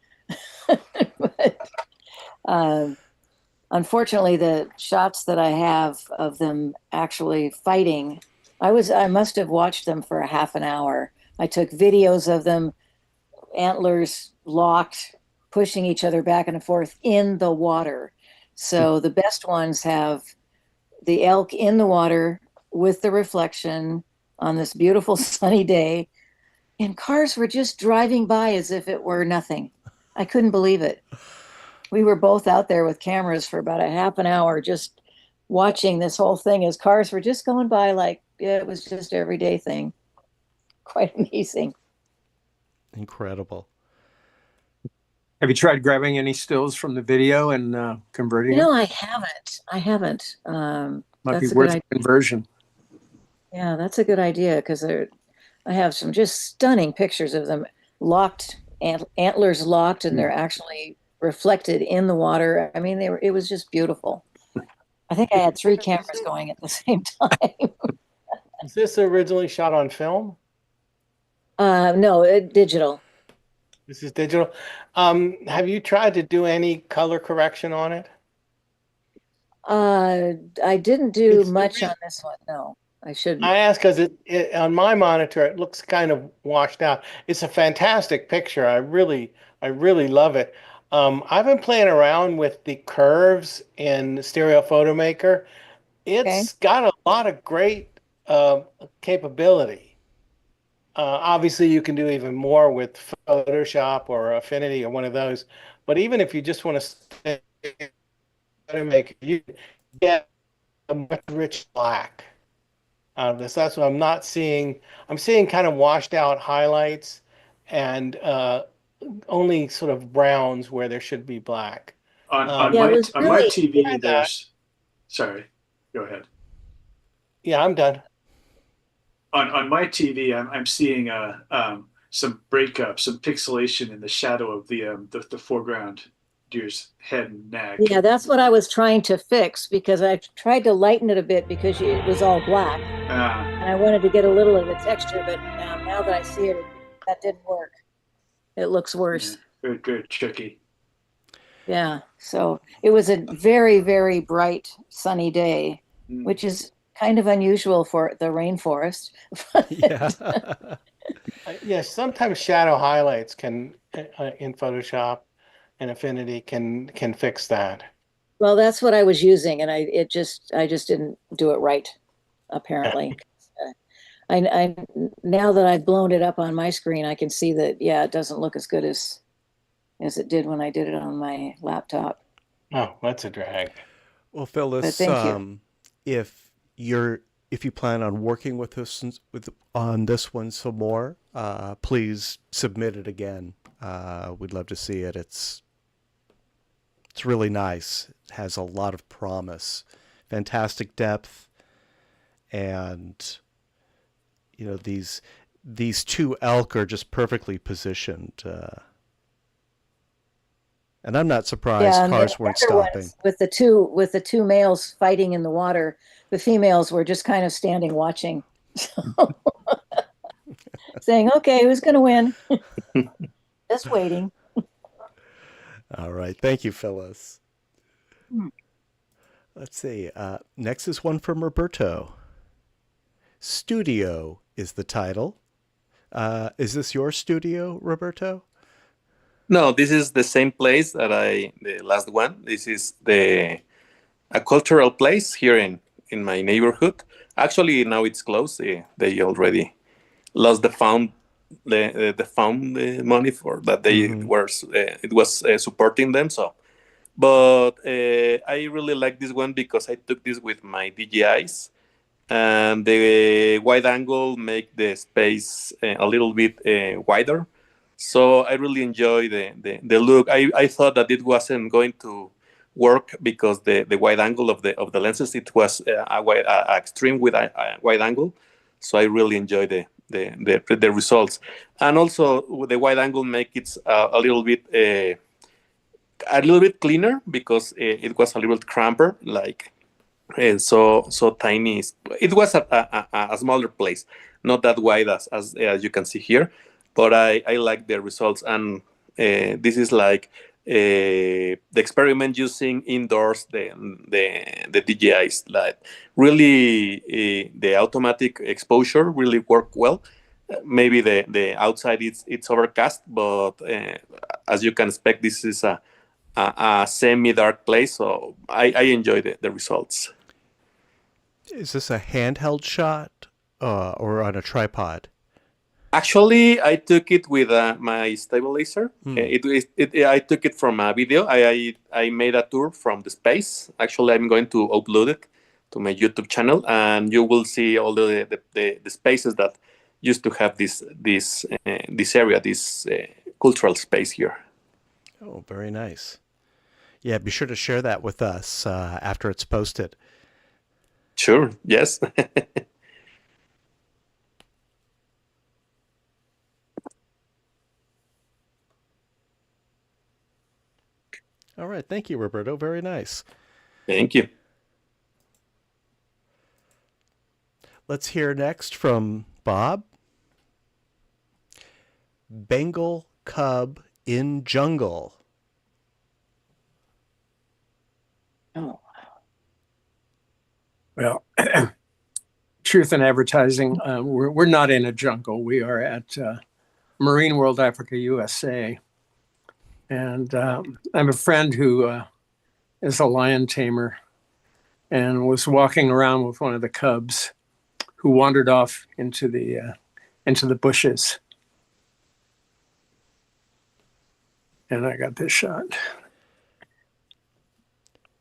But unfortunately, the shots that I have of them actually fighting, I must have watched them for a half an hour. I took videos of them, antlers locked, pushing each other back and forth in the water. So the best ones have the elk in the water with the reflection on this beautiful sunny day, and cars were just driving by as if it were nothing. I couldn't believe it. We were both out there with cameras for about a half an hour just watching this whole thing as cars were just going by like it was just everyday thing. Quite amazing. Incredible. Have you tried grabbing any stills from the video and converting You know, them? I haven't. Might be That's a worth good idea. conversion. Yeah, that's a good idea because I have some just stunning pictures of them locked, antlers locked, and they're actually reflected in the water. I mean, it was just beautiful. I think I had 3 cameras going at the same time. Was this originally shot on film? No, digital. This is digital. Have you tried to do any color correction on it? I didn't do It's- much on this one. No, I shouldn't. I ask because it on my monitor it looks kind of washed out. It's a fantastic picture. I really love it. I've been playing around with the curves in Stereo Photo Maker. It's got a lot of great capability. Obviously, you can do even more with Photoshop or Affinity or one of those. But even if you just want to stay Photo Maker, you get a much rich black out of this. That's what I'm not seeing. I'm seeing kind of washed out highlights and only sort of browns where there should be black. On Yeah, it my was on my really- TV, there's sorry, go ahead. Yeah, I'm done. On my TV, I'm seeing some breakup, some pixelation in the shadow of the foreground deer's head and neck. Yeah, that's what I was trying to fix because I tried to lighten it a bit because it was all black, and I wanted to get a little of the texture. But now that I see it, that didn't work. It looks worse. Very, very tricky. Yeah. So it was a very, very bright, sunny day, Mm. which is kind of unusual for the rainforest. Yeah. Yes, sometimes shadow highlights can in Photoshop and Affinity can fix that. Well, that's what I was using, and I just didn't do it right, apparently. I now that I've blown it up on my screen, I can see that it doesn't look as good as it did when I did it on my laptop. Oh, that's a drag. Well, Phyllis, But thank you. If you plan on working with us on this one some more, please submit it again. We'd love to see it. It's really nice. It has a lot of promise, fantastic depth, and these 2 elk are just perfectly positioned. And I'm not surprised And cars the weren't other stopping. ones with the two males fighting in the water, the females were just kind of standing watching, saying, "Okay, who's going to win?" Just waiting. All right. Thank you, Phyllis. Hmm. Let's see. Next is one from Roberto. Studio is the title. Is this your studio, Roberto? No, this is the same place that the last one. This is a cultural place here in my neighborhood. Actually, now it's closed. They already lost the found money for that they were it was supporting them. So, but I really like this one because I took this with my DJIs, and the wide angle make the space a little bit wider. So I really enjoy the look. I thought that it wasn't going to work because the wide angle of the lenses, it was a extreme with a wide angle. So I really enjoy the results, and also with the wide angle make it a little bit cleaner because it was a little bit cramper, like so tiny. It was a smaller place, not that wide as you can see here, but I like the results. And this is like the experiment using indoors the DJIs. Like really, the automatic exposure really worked well. Maybe the outside it's overcast, but as you can expect, this is a semi-dark place, so I enjoy the results. Is this a handheld shot or on a tripod? Actually, I took it with my stabilizer. I took it from a video. I made a tour from the space. Actually, I'm going to upload it to my YouTube channel, and you will see all the spaces that used to have this area, this cultural space here. Oh, very nice. Yeah, be sure to share that with us after it's posted. Sure, yes. All right, thank you, Roberto. Very nice. Thank you. Let's hear next from Bob. Bengal cub in jungle. Oh, Well, truth in advertising, we're not in a jungle. We are at Marine World Africa, USA. And I have a friend who is a lion tamer and was walking around with one of the cubs who wandered off into the bushes. And I got this shot.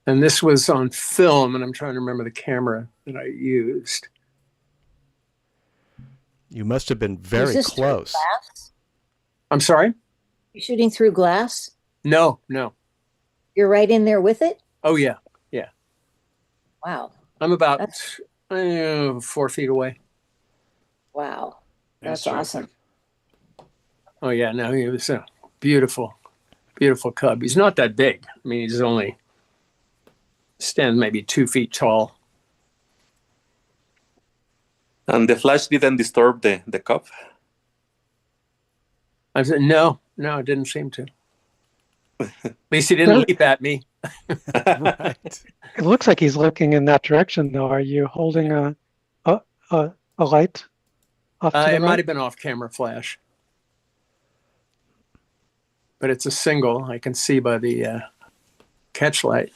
And this was on film, and I'm trying to remember the camera that I used. You must have been very is this close. through glass? I'm sorry? You're shooting through glass? No. You're right in there with it? Oh, yeah. Wow. I'm about 4 feet away. Wow. That's awesome. Oh, yeah. No, he was a beautiful, beautiful cub. He's not that big. I mean, he's only stands maybe 2 feet tall. And the flash didn't disturb the cub? I said, no, it didn't seem to. At least he didn't leap at me. Right. It looks like he's looking in that direction, though. Are you holding a light off to the It right? might have been off-camera flash. But it's a single. I can see by the catch light.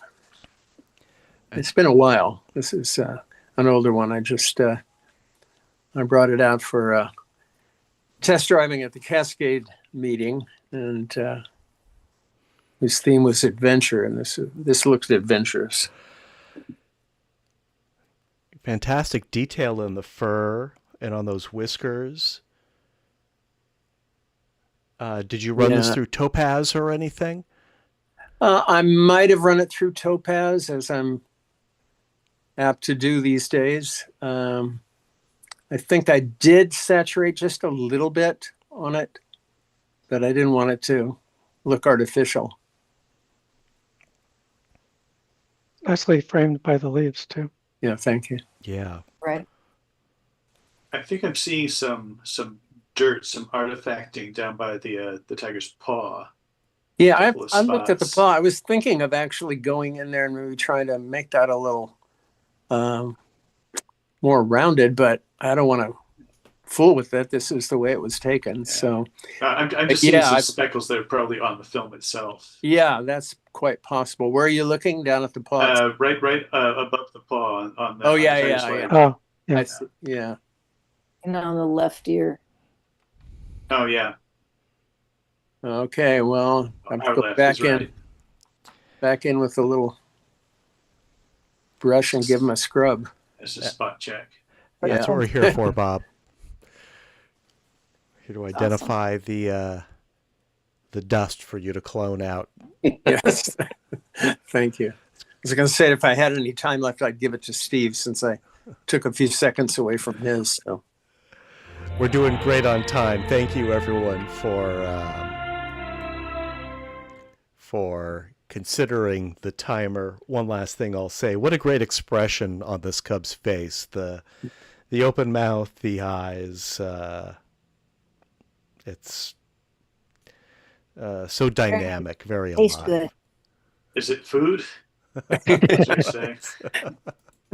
It's been a while. This is an older one. I brought it out for test driving at the Cascade meeting, and whose theme was adventure, and this looks adventurous. Fantastic detail in the fur and on those whiskers. Did you run this through Topaz or anything? I might have run it through Topaz, as I'm apt to do these days. I think I did saturate just a little bit on it, but I didn't want it to look artificial. Nicely framed by the leaves, too. Yeah, thank you. Yeah. Right. I think I'm seeing some dirt, some artifacting down by the tiger's paw. Yeah, Couple of I looked at the spots. paw. I was thinking of actually going in there and maybe trying to make that a little more rounded, but I don't want to fool with it. This is the way it was taken. Yeah. So I'm just seeing some speckles that are probably on the film itself. yeah, that's quite possible. Where are you looking? Down at the paw? Right above the paw on the. Oh, on the yeah, tire yeah, slide. yeah. Oh, yeah. I see. Yeah. And on the left ear. Oh yeah. Okay. Well, I'm Our going left back is in, right. back in with a little brush and give them a scrub. It's a spot check. That's what we're here for, Bob. Here to Awesome. identify the dust for you to clone out. Yes. Thank you. I was going to say, if I had any time left, I'd give it to Steve, since I took a few seconds away from his. So We're doing great on time. Thank you, everyone, for considering the timer. One last thing I'll say: what a great expression on this cub's face. The open mouth, the eyes. It's so dynamic, very Tastes alive. good. Is it food? That's what I say.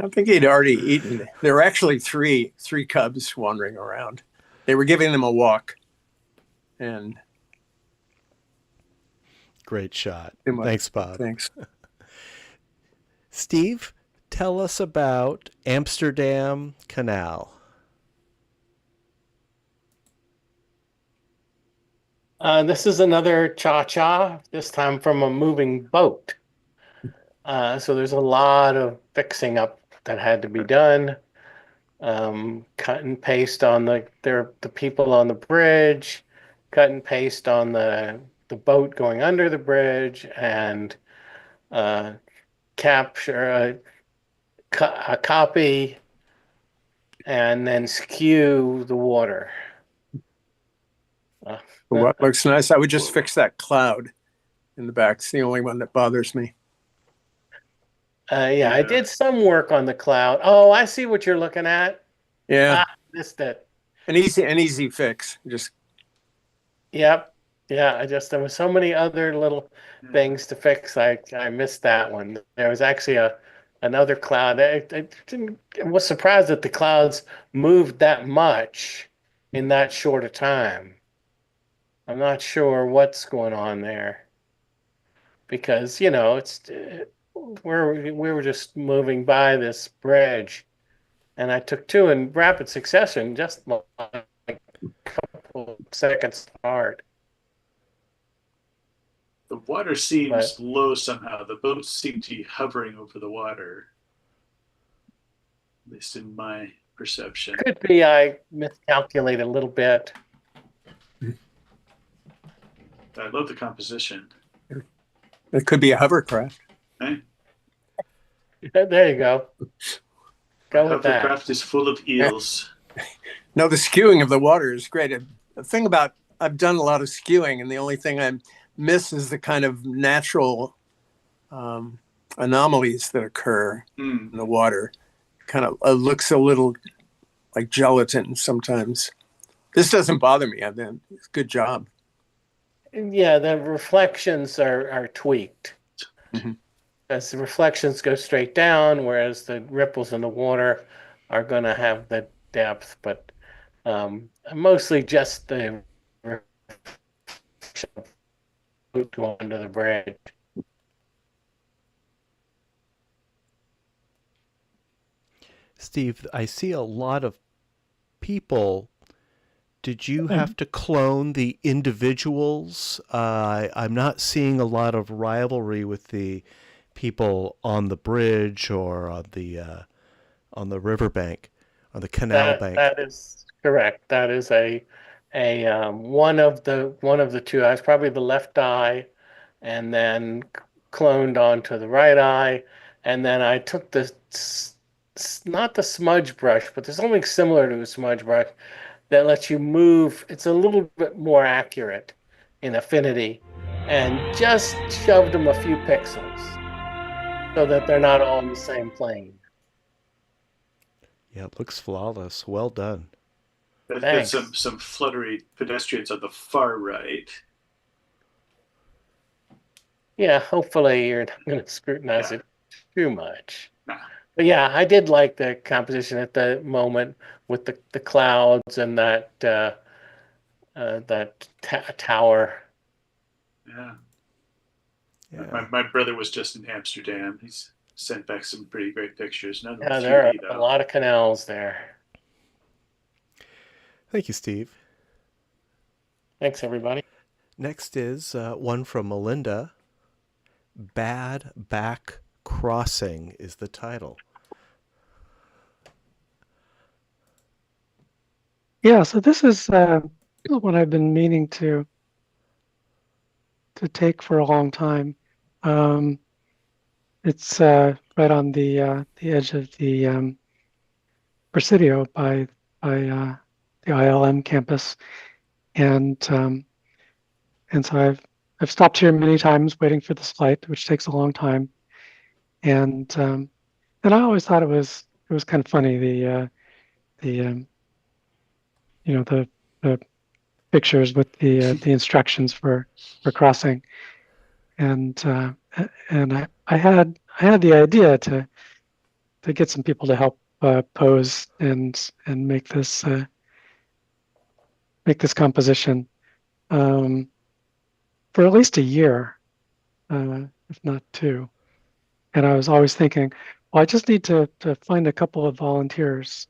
I think he'd already eaten. There were actually three cubs wandering around. They were giving them a walk, and Great shot. Too much. Thanks, Bob. thanks. Steve, tell us about Amsterdam Canal. This is another cha-cha, this time from a moving boat. So there's a lot of fixing up that had to be done. Cut and paste on the people on the bridge, cut and paste on the boat going under the bridge, and capture a copy, and then skew the water. What looks nice? I would just fix that cloud in the back. It's the only one that bothers me. Yeah, I did some work on the cloud. Oh, I see what you're looking at. Yeah, Missed it. an easy fix. Just Yep. Yeah, there was so many other little things to fix. I missed that one. There was actually another cloud. I was surprised that the clouds moved that much in that short a time. I'm not sure what's going on there, because it's we were just moving by this bridge, and I took two in rapid succession, just like a couple seconds apart. The water seems low somehow. The boats seem to be hovering over the water, at least in my perception. Could be I miscalculated a little bit. I love the composition. it could be a hovercraft. Okay? There you go. Go The with that. hovercraft is full of eels. No, the skewing of the water is great. The thing about I've done a lot of skewing, and the only thing I miss is the kind of natural anomalies that occur in the water. Kind of looks a little like gelatin sometimes. This doesn't bother me. I mean, it's a good job. Yeah, the reflections are tweaked. Mhm. As the reflections go straight down, whereas the ripples in the water are going to have the depth, but mostly just the reflection going under the bridge. Steve, I see a lot of people. Did you have to clone the individuals? I'm not seeing a lot of rivalry with the people on the bridge or on the riverbank, on the canal bank. That is correct. That is a one of the two eyes, probably the left eye, and then cloned onto the right eye, and then I took not the smudge brush, but there's something similar to a smudge brush that lets you move. It's a little bit more accurate in affinity, and just shoved them a few pixels so that they're not all in the same plane. Yeah, it looks flawless. Well done. There's Thanks. some fluttery pedestrians on the far right. Yeah, hopefully you're not going to scrutinize it too much. Nah. But yeah, I did like the composition at the moment with the clouds and that tower. Yeah. Yeah. My brother was just in Amsterdam. He's sent back some pretty great pictures. None of them Yeah, there are 3D a though. lot of canals there. Thank you, Steve. Thanks, everybody. Next is one from Melinda. Bad Back Crossing is the title. Yeah, so this is what I've been meaning to take for a long time. It's right on the edge of the Presidio by the ILM campus, and so I've stopped here many times waiting for this flight, which takes a long time, and I always thought it was kind of funny the you know the pictures with the instructions for crossing, and I had the idea to get some people to help pose and make this composition for at least a year, if not two. And I was always thinking, well, I just need to find a couple of volunteers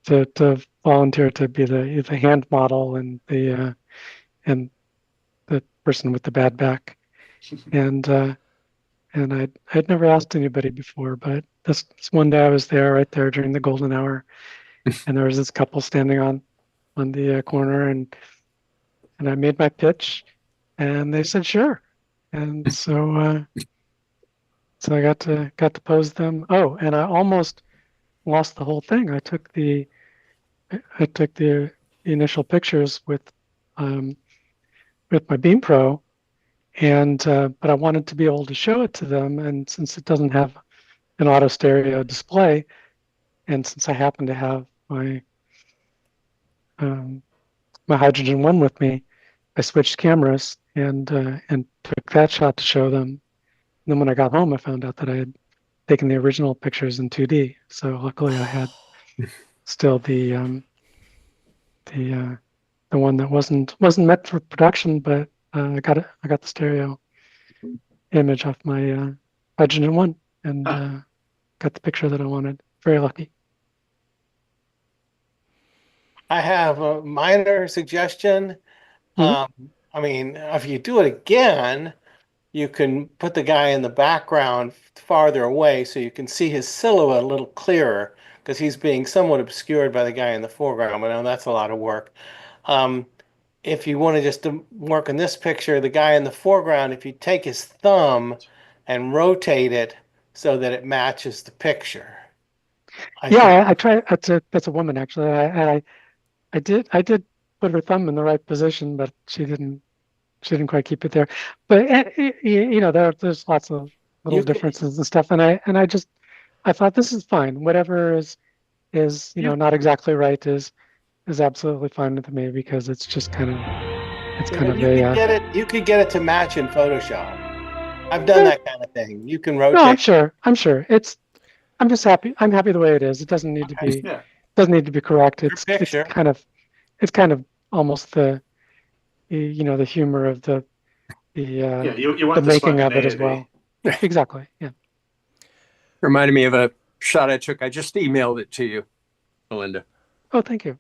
to volunteer to be the hand model and the person with the bad back. And I'd never asked anybody before, but this one day I was there right there during the golden hour, and there was this couple standing on the corner, and I made my pitch, and they said sure, and so I got to pose them. Oh, and I almost lost the whole thing. I took the initial pictures with my Beam Pro, and but I wanted to be able to show it to them, and since it doesn't have an auto stereo display, and since I happen to have my my Hydrogen One with me, I switched cameras and took that shot to show them. And then when I got home, I found out that I had taken the original pictures in 2D. So luckily, I had still the one that wasn't meant for production, but I got the stereo image off my Hydrogen One and got the picture that I wanted. Very lucky. I have a minor suggestion. Mhm. I mean, if you do it again, you can put the guy in the background farther away so you can see his silhouette a little clearer because he's being somewhat obscured by the guy in the foreground. But now that's a lot of work. If you want to just work in this picture, the guy in the foreground, if you take his thumb and rotate it so that it matches the picture. I tried. That's a woman actually. I did put her thumb in the right position, but she didn't quite keep it there. But there's lots of little differences and stuff, and I thought this is fine. Whatever is not exactly right is absolutely fine with me because it's just kind of you could get it to match in Photoshop. I've done that kind of thing. You can rotate. No, I'm sure. I'm just happy. I'm happy the way it is. It doesn't need to be correct. It's kind of almost the the humor of the you want the making of it as well. Exactly. Yeah. Reminded me of a shot I took. I just emailed it to you, Melinda. Oh, thank you.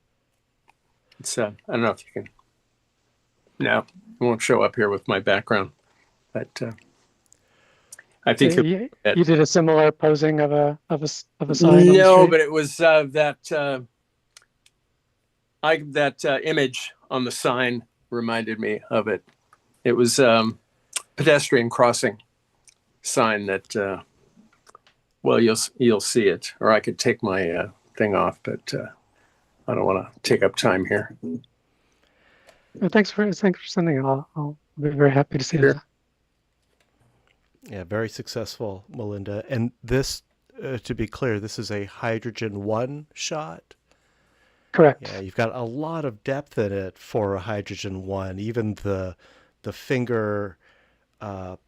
It's I don't know if you can. No, it won't show up here with my background, but I think So you did a similar posing of a sign. No, but it was that image on the sign reminded me of it. It was pedestrian crossing sign that well, you'll see it, or I could take my thing off, but I don't want to take up time here. Well, thanks for sending it. I'll be very happy to see it. Yeah, very successful, Melinda. And this, to be clear, this is a Hydrogen One shot. Correct. Yeah, you've got a lot of depth in it for a Hydrogen One. Even the finger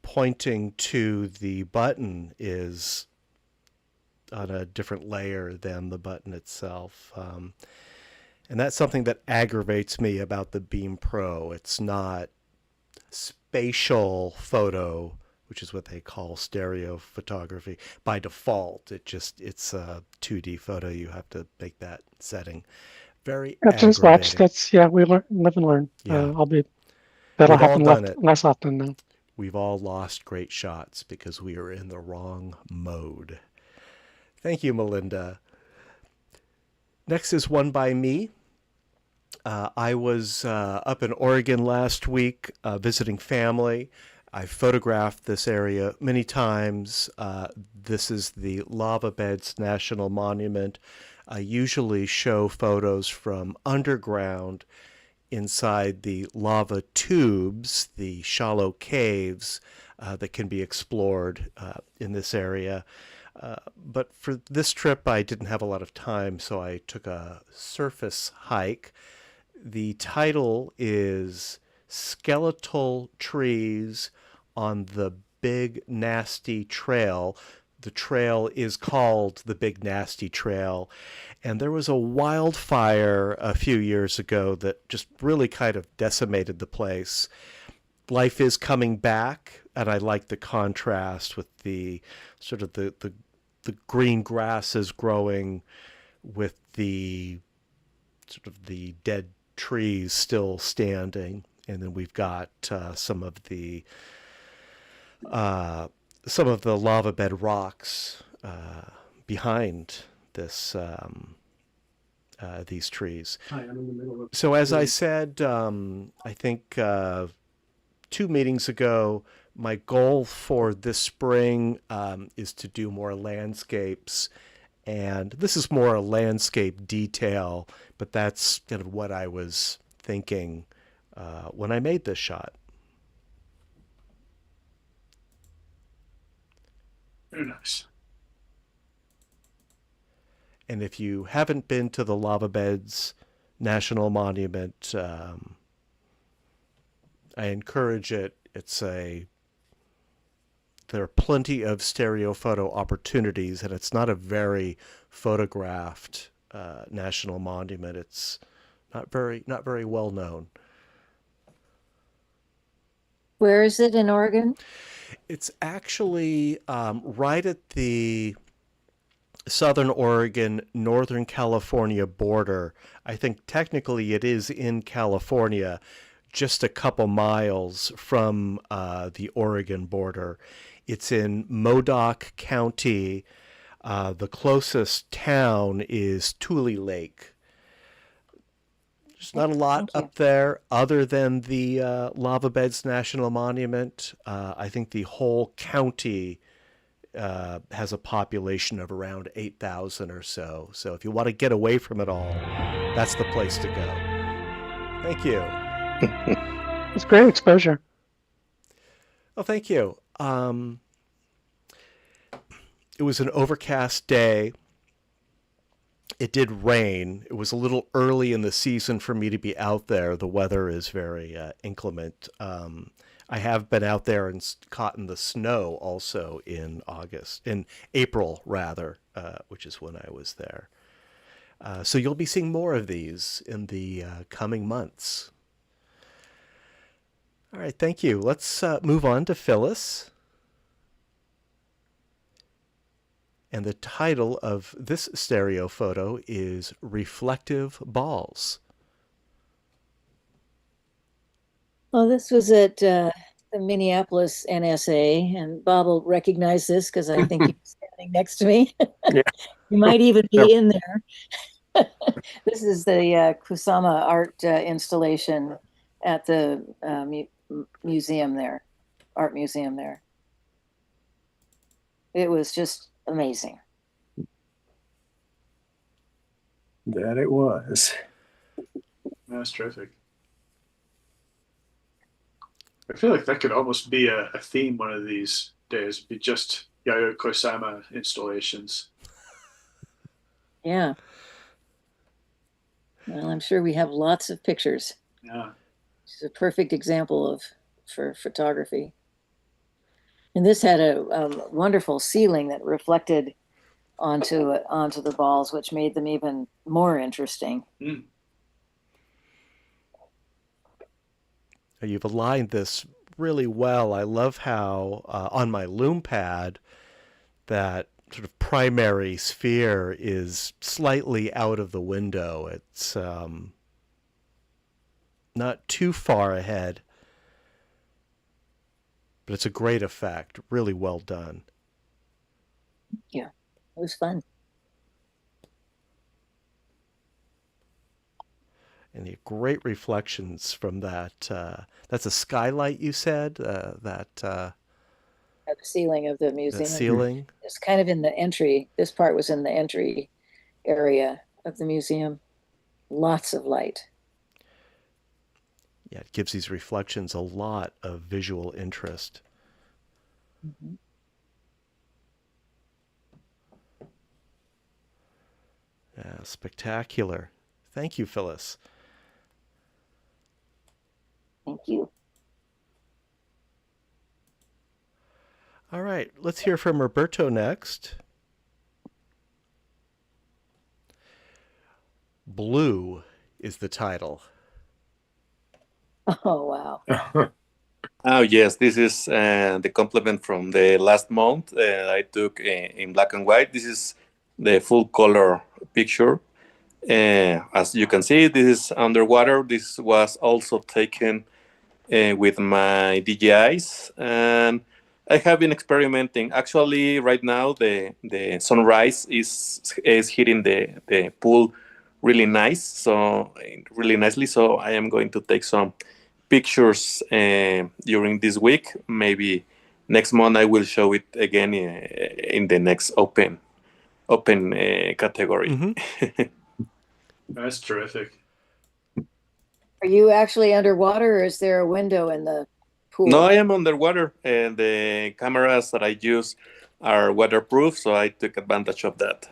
pointing to the button is a different layer than the button itself. And that's something that aggravates me about the Beam Pro. It's not spatial photo, which is what they call stereo photography by default. It's a 2D photo. You have to make that setting. Very Just watch. aggravating. That's we live and learn. Yeah. That'll We've all happen done it. less often now. We've all lost great shots because we are in the wrong mode. Thank you, Melinda. Next is one by me. I was up in Oregon last week visiting family. I photographed this area many times. This is the Lava Beds National Monument. I usually show photos from underground inside the lava tubes, the shallow caves that can be explored in this area. But for this trip, I didn't have a lot of time, so I took a surface hike. The title is Skeletal Trees on the Big Nasty Trail. The trail is called the Big Nasty Trail. And there was a wildfire a few years ago that just really kind of decimated the place. Life is coming back, and I like the contrast with the sort of the green grasses growing with the sort of the dead trees still standing, and then we've got some of the lava bed rocks behind this these trees. Hi, I'm in the middle of. So as I said, I think 2 meetings ago, my goal for this spring is to do more landscapes. And this is more a landscape detail, but that's kind of what I was thinking when I made this shot. Very nice. And if you haven't been to the Lava Beds National Monument, I encourage it. There are plenty of stereo photo opportunities, and it's not a very photographed national monument. It's not very well known. Where is it in Oregon? It's actually right at the Southern Oregon, Northern California border. I think technically it is in California, just a couple miles from the Oregon border. It's in Modoc County. The closest town is Tule Lake. There's not a lot up there other than the Lava Beds National Monument. I think the whole county has a population of around 8,000 or so. So if you want to get away from it all, that's the place to go. Thank you. It's great exposure. Oh, thank you. It was an overcast day. It did rain. It was a little early in the season for me to be out there. The weather is very inclement. I have been out there and caught in the snow also in April rather, which is when I was there. So you'll be seeing more of these in the coming months. All right, thank you. Let's move on to Phyllis. And the title of this stereo photo is Reflective Balls. Well, this was at the Minneapolis NSA, and Bob will recognize this because I think he's standing next to me. Yeah. You might even be in there. This is the Kusama art installation at the museum there, art museum there. It was just amazing. That it was. That's terrific. I feel like that could almost be a theme one of these days, be just Yayoi Kusama installations. Yeah. Well, I'm sure we have lots of pictures. Yeah. It's a perfect example for photography. And this had a wonderful ceiling that reflected onto the balls, which made them even more interesting. Mm. You've aligned this really well. I love how on my Lume pad that sort of primary sphere is slightly out of the window. It's not too far ahead, but it's a great effect. Really well done. Yeah, it was fun. And the great reflections from that. That's a skylight, you said? At the ceiling of the museum. That ceiling? It's kind of in the entry. This part was in the entry area of the museum. Lots of light. Yeah, it gives these reflections a lot of visual interest. Mm-hmm. Yeah, spectacular. Thank you, Phyllis. Thank you. All right, let's hear from Roberto next. Blue is the title. Oh, wow. Oh yes, this is the complement from the last month. I took in black and white. This is the full color picture. As you can see, this is underwater. This was also taken with my DJIs, and I have been experimenting. Actually, right now the sunrise is hitting the pool really really nicely. So I am going to take some pictures during this week. Maybe next month I will show it again in the next open category. Mm-hmm. That's terrific. Are you actually underwater, or is there a window in the pool? No, I am underwater, and the cameras that I use are waterproof, so I took advantage of that.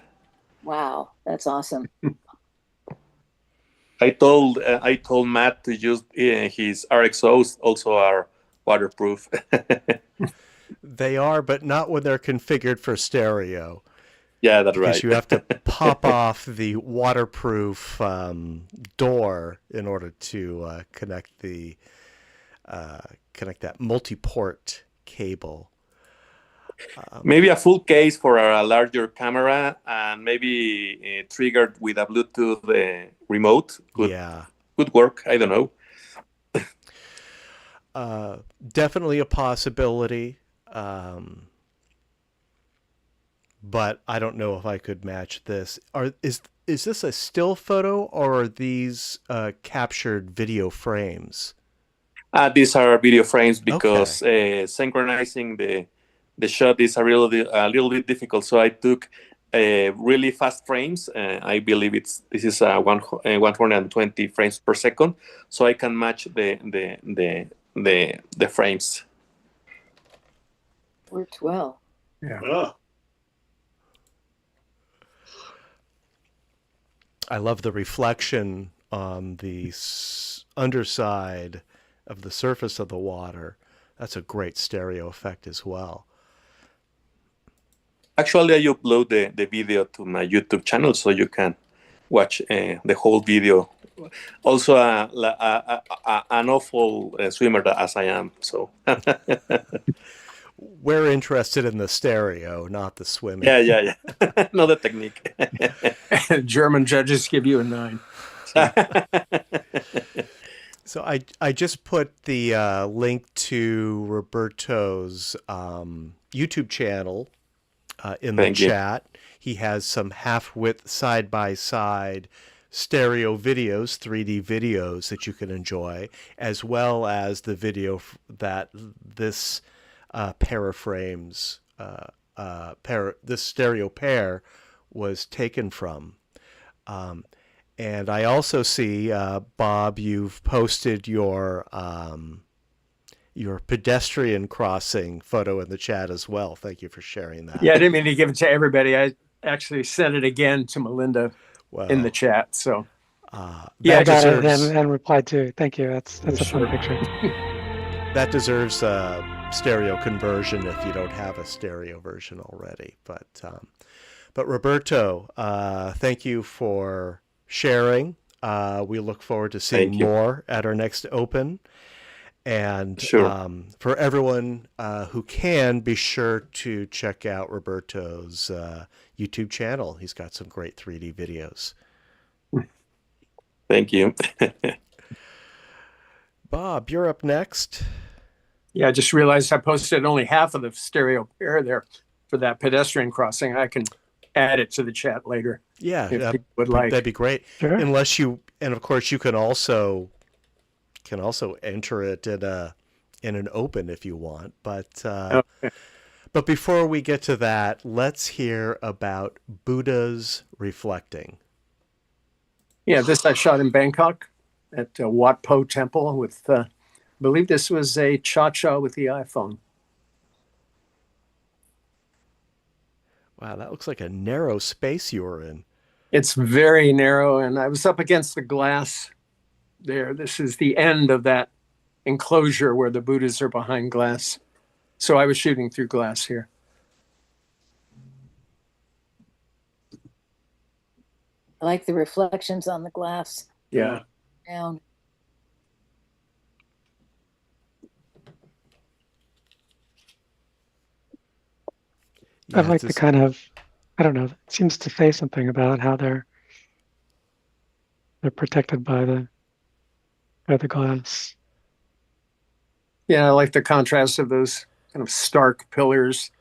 Wow, that's awesome. I told Matt to use his RXOs also are waterproof. They are, but not when they're configured for stereo. Yeah, that's because right. you have to pop off the waterproof door in order to connect that multi-port cable. Maybe a full case for a larger camera, and maybe triggered with a Bluetooth remote. Could work. I don't know. Definitely a possibility. But I don't know if I could match this. Is this a still photo, or are these captured video frames? These are video frames because synchronizing the shot is a little bit difficult. So I took really fast frames. I believe this is 120 frames per second, so I can match the frames. Worked well. Yeah. Oh. I love the reflection on the underside of the surface of the water. That's a great stereo effect as well. Actually, I upload the video to my YouTube channel, so you can watch the whole video. Also, an awful swimmer as I am, so. We're interested in the stereo, not the swimming. Yeah. Not the technique. German judges give you a 9. So I just put the link to Roberto's YouTube channel in the chat. He has some half-width side-by-side stereo videos, 3D videos that you can enjoy, as well as the video that this pair of frames, this stereo pair was taken from. And I also see, Bob, you've posted your pedestrian crossing photo in the chat as well. Thank you for sharing that. Yeah, I didn't mean to give it to everybody. I actually sent it again to Melinda in the chat. So yeah, I got it and replied to. Thank you. That's a fun picture. That deserves a stereo conversion if you don't have a stereo version already. But But Roberto, thank you for sharing. We look forward to seeing Thank you. more at our next Open. And Sure. for everyone who can, be sure to check out Roberto's YouTube channel. He's got some great 3D videos. Thank you. Bob, you're up next. Yeah, I just realized I posted only half of the stereo pair there for that pedestrian crossing. I can add it to the chat later Yeah, if people would like. that'd be great. Sure. Unless you, and of course, you can also enter it in an Open if you want. But Okay. but before we get to that, let's hear about Buddha's reflecting. Yeah, this I shot in Bangkok at Wat Po Temple with, I believe this was a cha-cha with the iPhone. Wow, that looks like a narrow space you were in. It's very narrow, and I was up against the glass there. This is the end of that enclosure where the Buddhas are behind glass. So I was shooting through glass here. I like the reflections on the glass Yeah. down. I Yeah, like it's the just- kind of, I don't know, it seems to say something about how they're protected by the glass. Yeah, I like the contrast of those kind of stark pillars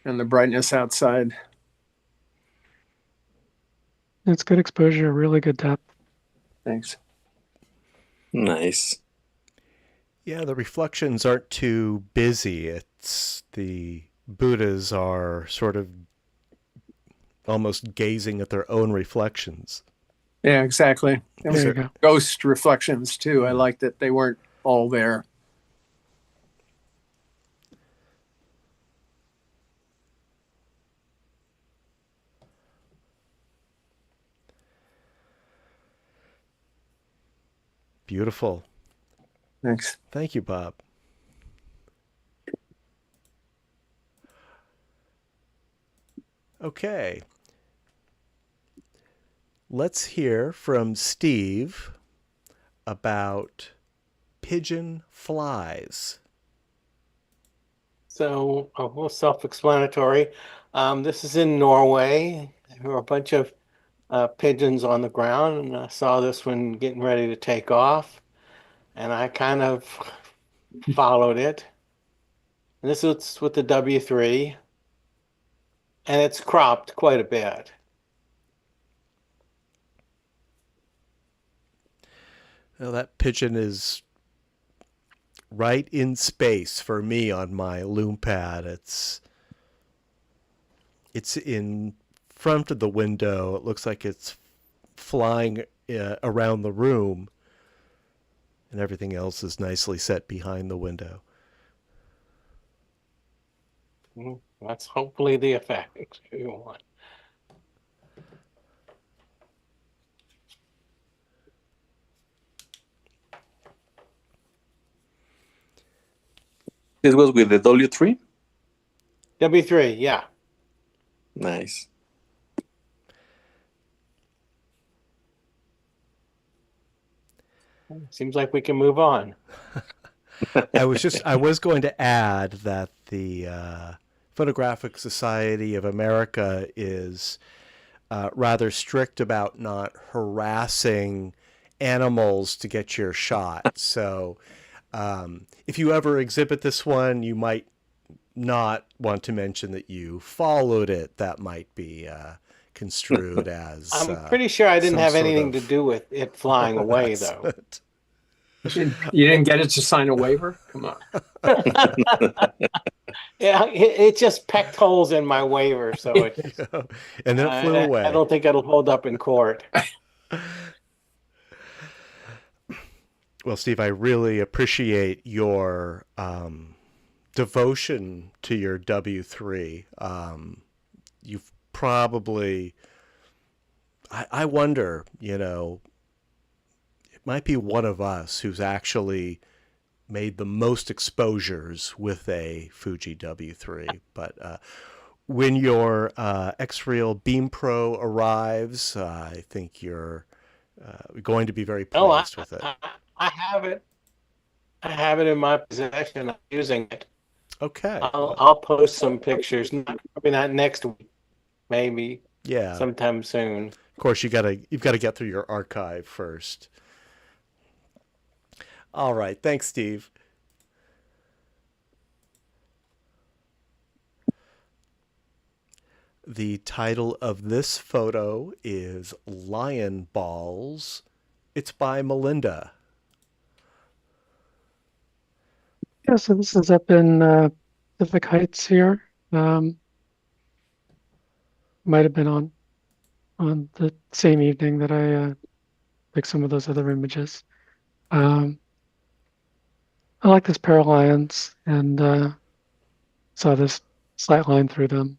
and the brightness outside. It's good exposure, really good depth. Thanks. Nice. Yeah, the reflections aren't too busy. It's the Buddhas are sort of almost gazing at their own reflections. Yeah, exactly. And There you go. ghost reflections too. I like that they weren't all there. Beautiful. Thanks. Thank you, Bob. Okay. Let's hear from Steve about pigeon flies. So, well, self-explanatory. This is in Norway. There were a bunch of pigeons on the ground, and I saw this one getting ready to take off, and I kind of followed it. And this is with the W3, and it's cropped quite a bit. Now, that pigeon is right in space for me on my Lume Pad. It's in front of the window. It looks like it's flying around the room, and everything else is nicely set behind the window. That's hopefully the effect you want. This was with the W3. W3, yeah. Nice. Seems like we can move on. I was going to add that the Photographic Society of America is rather strict about not harassing animals to get your shot. So if you ever exhibit this one, you might not want to mention that you followed it. That might be construed as I'm pretty sure I didn't some have sort anything to of do with it flying away, though. harassment. You didn't get it to sign a waiver? Come on. Yeah, it just pecked holes in my waiver, so it And then it flew away. I don't think it'll hold up in court. Well, Steve, I really appreciate your devotion to your W3. You've probably, I wonder, it might be one of us who's actually made the most exposures with a Fuji W3. But when your X-Real Beam Pro arrives, I think you're going to be very Oh, pleased with it. I have it. I have it in my possession. I'm using it. Okay. I'll post some pictures. Probably not next week. Maybe Yeah. sometime soon. Of course, you've got to get through your archive first. All right. Thanks, Steve. The title of this photo is Lion Balls. It's by Melinda. Yeah, so this is up in Pacific Heights here. Might have been on the same evening that I took some of those other images. I like this pair of lions and saw this slight line through them.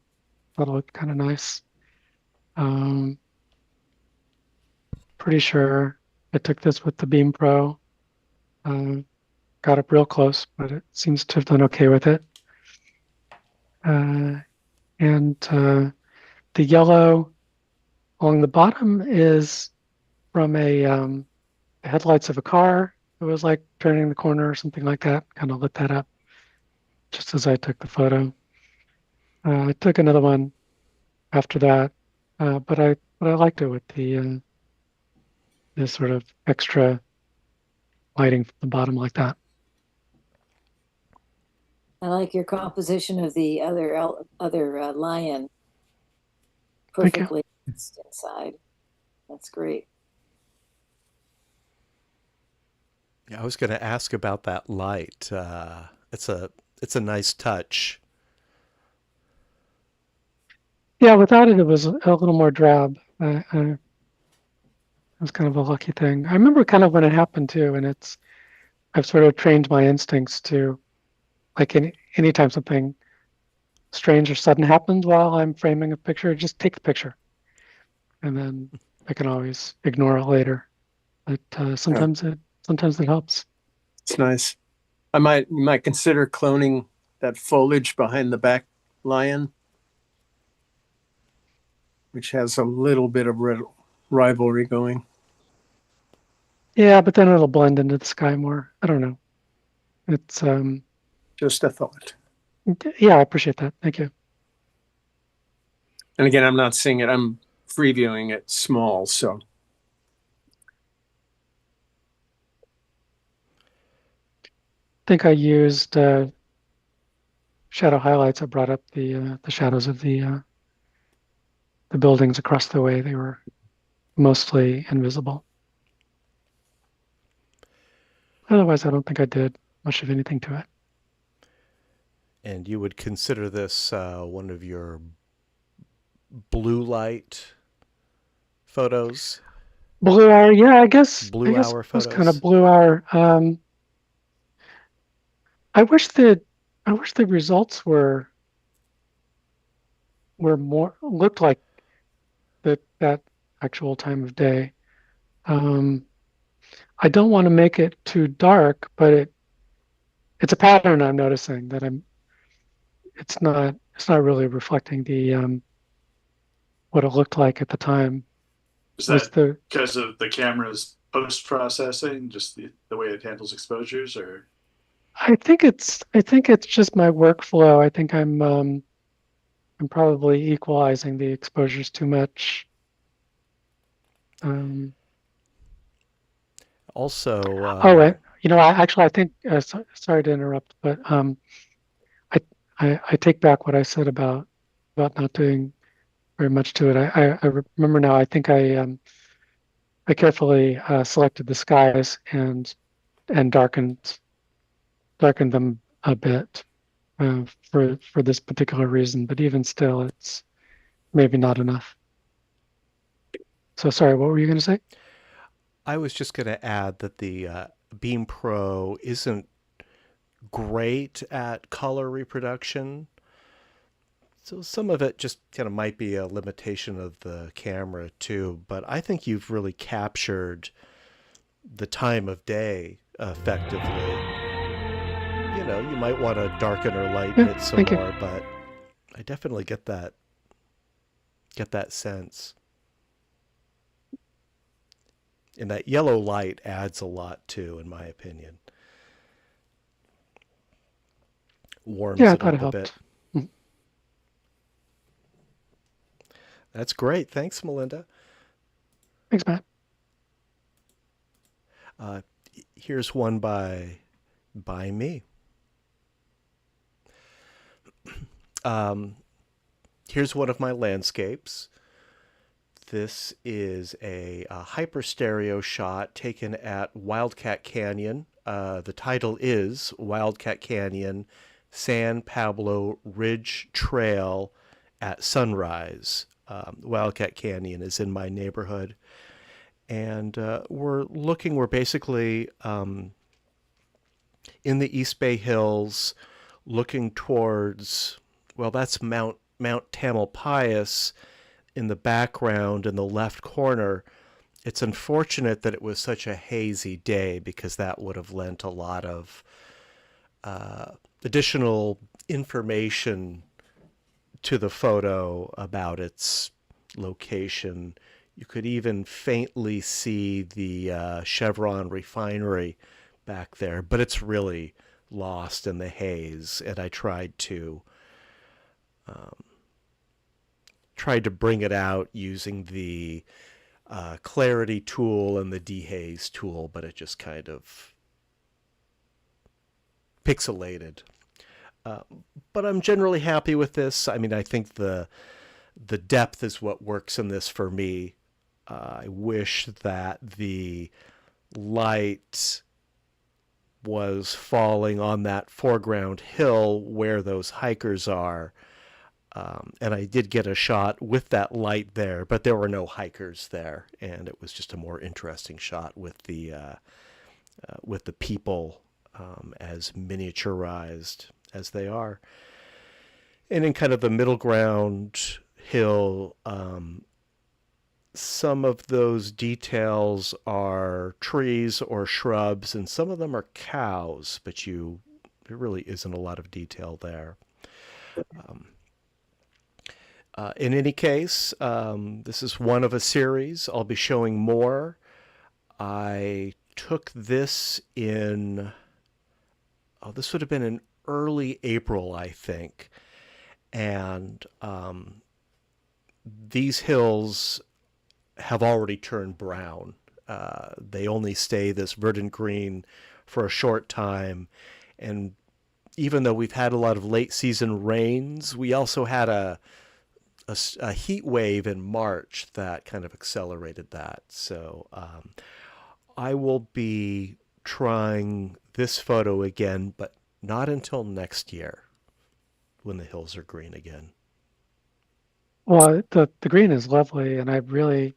Thought it looked kind of nice. Pretty sure I took this with the Beam Pro. Got up real close, but it seems to have done okay with it. And the yellow along the bottom is from a headlights of a car. It was like turning the corner or something like that. Kind of lit that up just as I took the photo. I took another one after that, but I liked it with the this sort of extra lighting from the bottom like that. I like your composition of the other lion. Thank you. Perfectly inside. That's great. Yeah, I was going to ask about that light. It's a nice touch. Yeah, without it, it was a little more drab. It was kind of a lucky thing. I remember kind of when it happened too, and I've sort of trained my instincts to, like anytime something strange or sudden happens while I'm framing a picture, just take the picture, and then I can always ignore it later. But sometimes it helps. It's nice. You might consider cloning that foliage behind the back lion, which has a little bit of rivalry going. Yeah, but then it'll blend into the sky more. I don't know. It's Just a thought. yeah, I appreciate that. Thank you. And again, I'm not seeing it. I'm previewing it small, so. I think I used shadow highlights. I brought up the shadows of the buildings across the way. They were mostly invisible. Otherwise, I don't think I did much of anything to it. And you would consider this one of your blue light photos? Blue hour, yeah, I guess. Blue hour it was kind photos. of blue hour. I wish the results were more looked like that actual time of day. I don't want to make it too dark, but it's a pattern I'm noticing that it's not really reflecting the what it looked like at the time. Is Was that because of the camera's post-processing, just the way it handles exposures, or? I think it's just my workflow. I think I'm probably equalizing the exposures too much. Also, I think sorry to interrupt, but I take back what I said about not doing very much to it. I remember now. I think I carefully selected the skies and darkened them a bit for this particular reason. But even still, it's maybe not enough. So sorry, what were you going to say? I was just going to add that the Beam Pro isn't great at color reproduction. So some of it just kind of might be a limitation of the camera too, but I think you've really captured the time of day effectively. you know, you might want to darken or lighten it some thank you. more, but I definitely get that sense. And that yellow light adds a lot too, in my opinion. Warms Yeah, I it thought it up a bit. helped. Mhm. That's great. Thanks, Melinda. Thanks, Matt. Here's one by me. Here's one of my landscapes. This is a hyper stereo shot taken at Wildcat Canyon. The title is Wildcat Canyon, San Pablo Ridge Trail at sunrise. Wildcat Canyon is in my neighborhood. And we're basically in the East Bay Hills, looking towards, well, that's Mount Tamalpais in the background in the left corner. It's unfortunate that it was such a hazy day, because that would have lent a lot of additional information to the photo about its location. You could even faintly see the Chevron refinery back there, but it's really lost in the haze. And I tried to bring it out using the clarity tool and the dehaze tool, but it just kind of pixelated. But I'm generally happy with this. I mean, I think the depth is what works in this for me. I wish that the light was falling on that foreground hill where those hikers are. And I did get a shot with that light there, but there were no hikers there, and it was just a more interesting shot with the people as miniaturized as they are. And in kind of the middle ground hill, some of those details are trees or shrubs, and some of them are cows, but there really isn't a lot of detail there. In any case, this is one of a series. I'll be showing more. I took this in, this would have been in early April, I think. And these hills have already turned brown. They only stay this verdant green for a short time. And even though we've had a lot of late season rains, we also had a heat wave in March that kind of accelerated that. So I will be trying this photo again, but not until next year when the hills are green again. Well, the green is lovely, and I really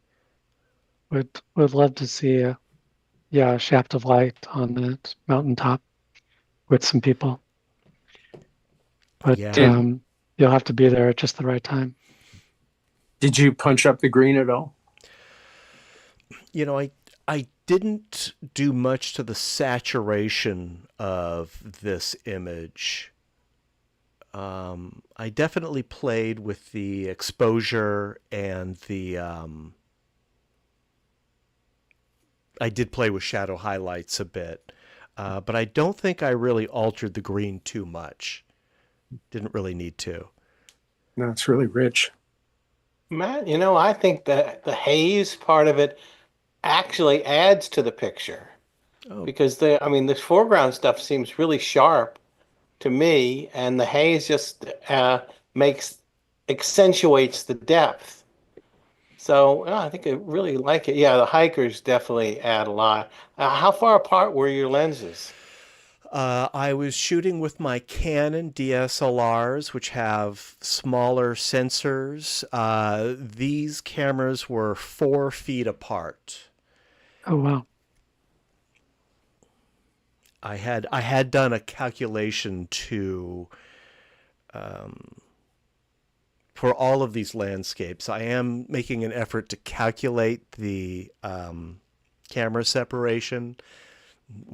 would love to see a shaft of light on the mountaintop with some people. But Yeah. you'll have to be there at just the right time. Did you punch up the green at all? You know, I didn't do much to the saturation of this image. I definitely played with the exposure and the I did play with shadow highlights a bit, but I don't think I really altered the green too much. Didn't really need to. No, it's really rich. Matt, I think that the haze part of it actually adds to the picture, Oh, because this foreground stuff seems really sharp to me, and the haze just accentuates the depth. So I think I really like it. Yeah, the hikers definitely add a lot. How far apart were your lenses? I was shooting with my Canon DSLRs, which have smaller sensors. These cameras were 4 feet apart. Oh, wow. I had done a calculation for all of these landscapes. I am making an effort to calculate the camera separation.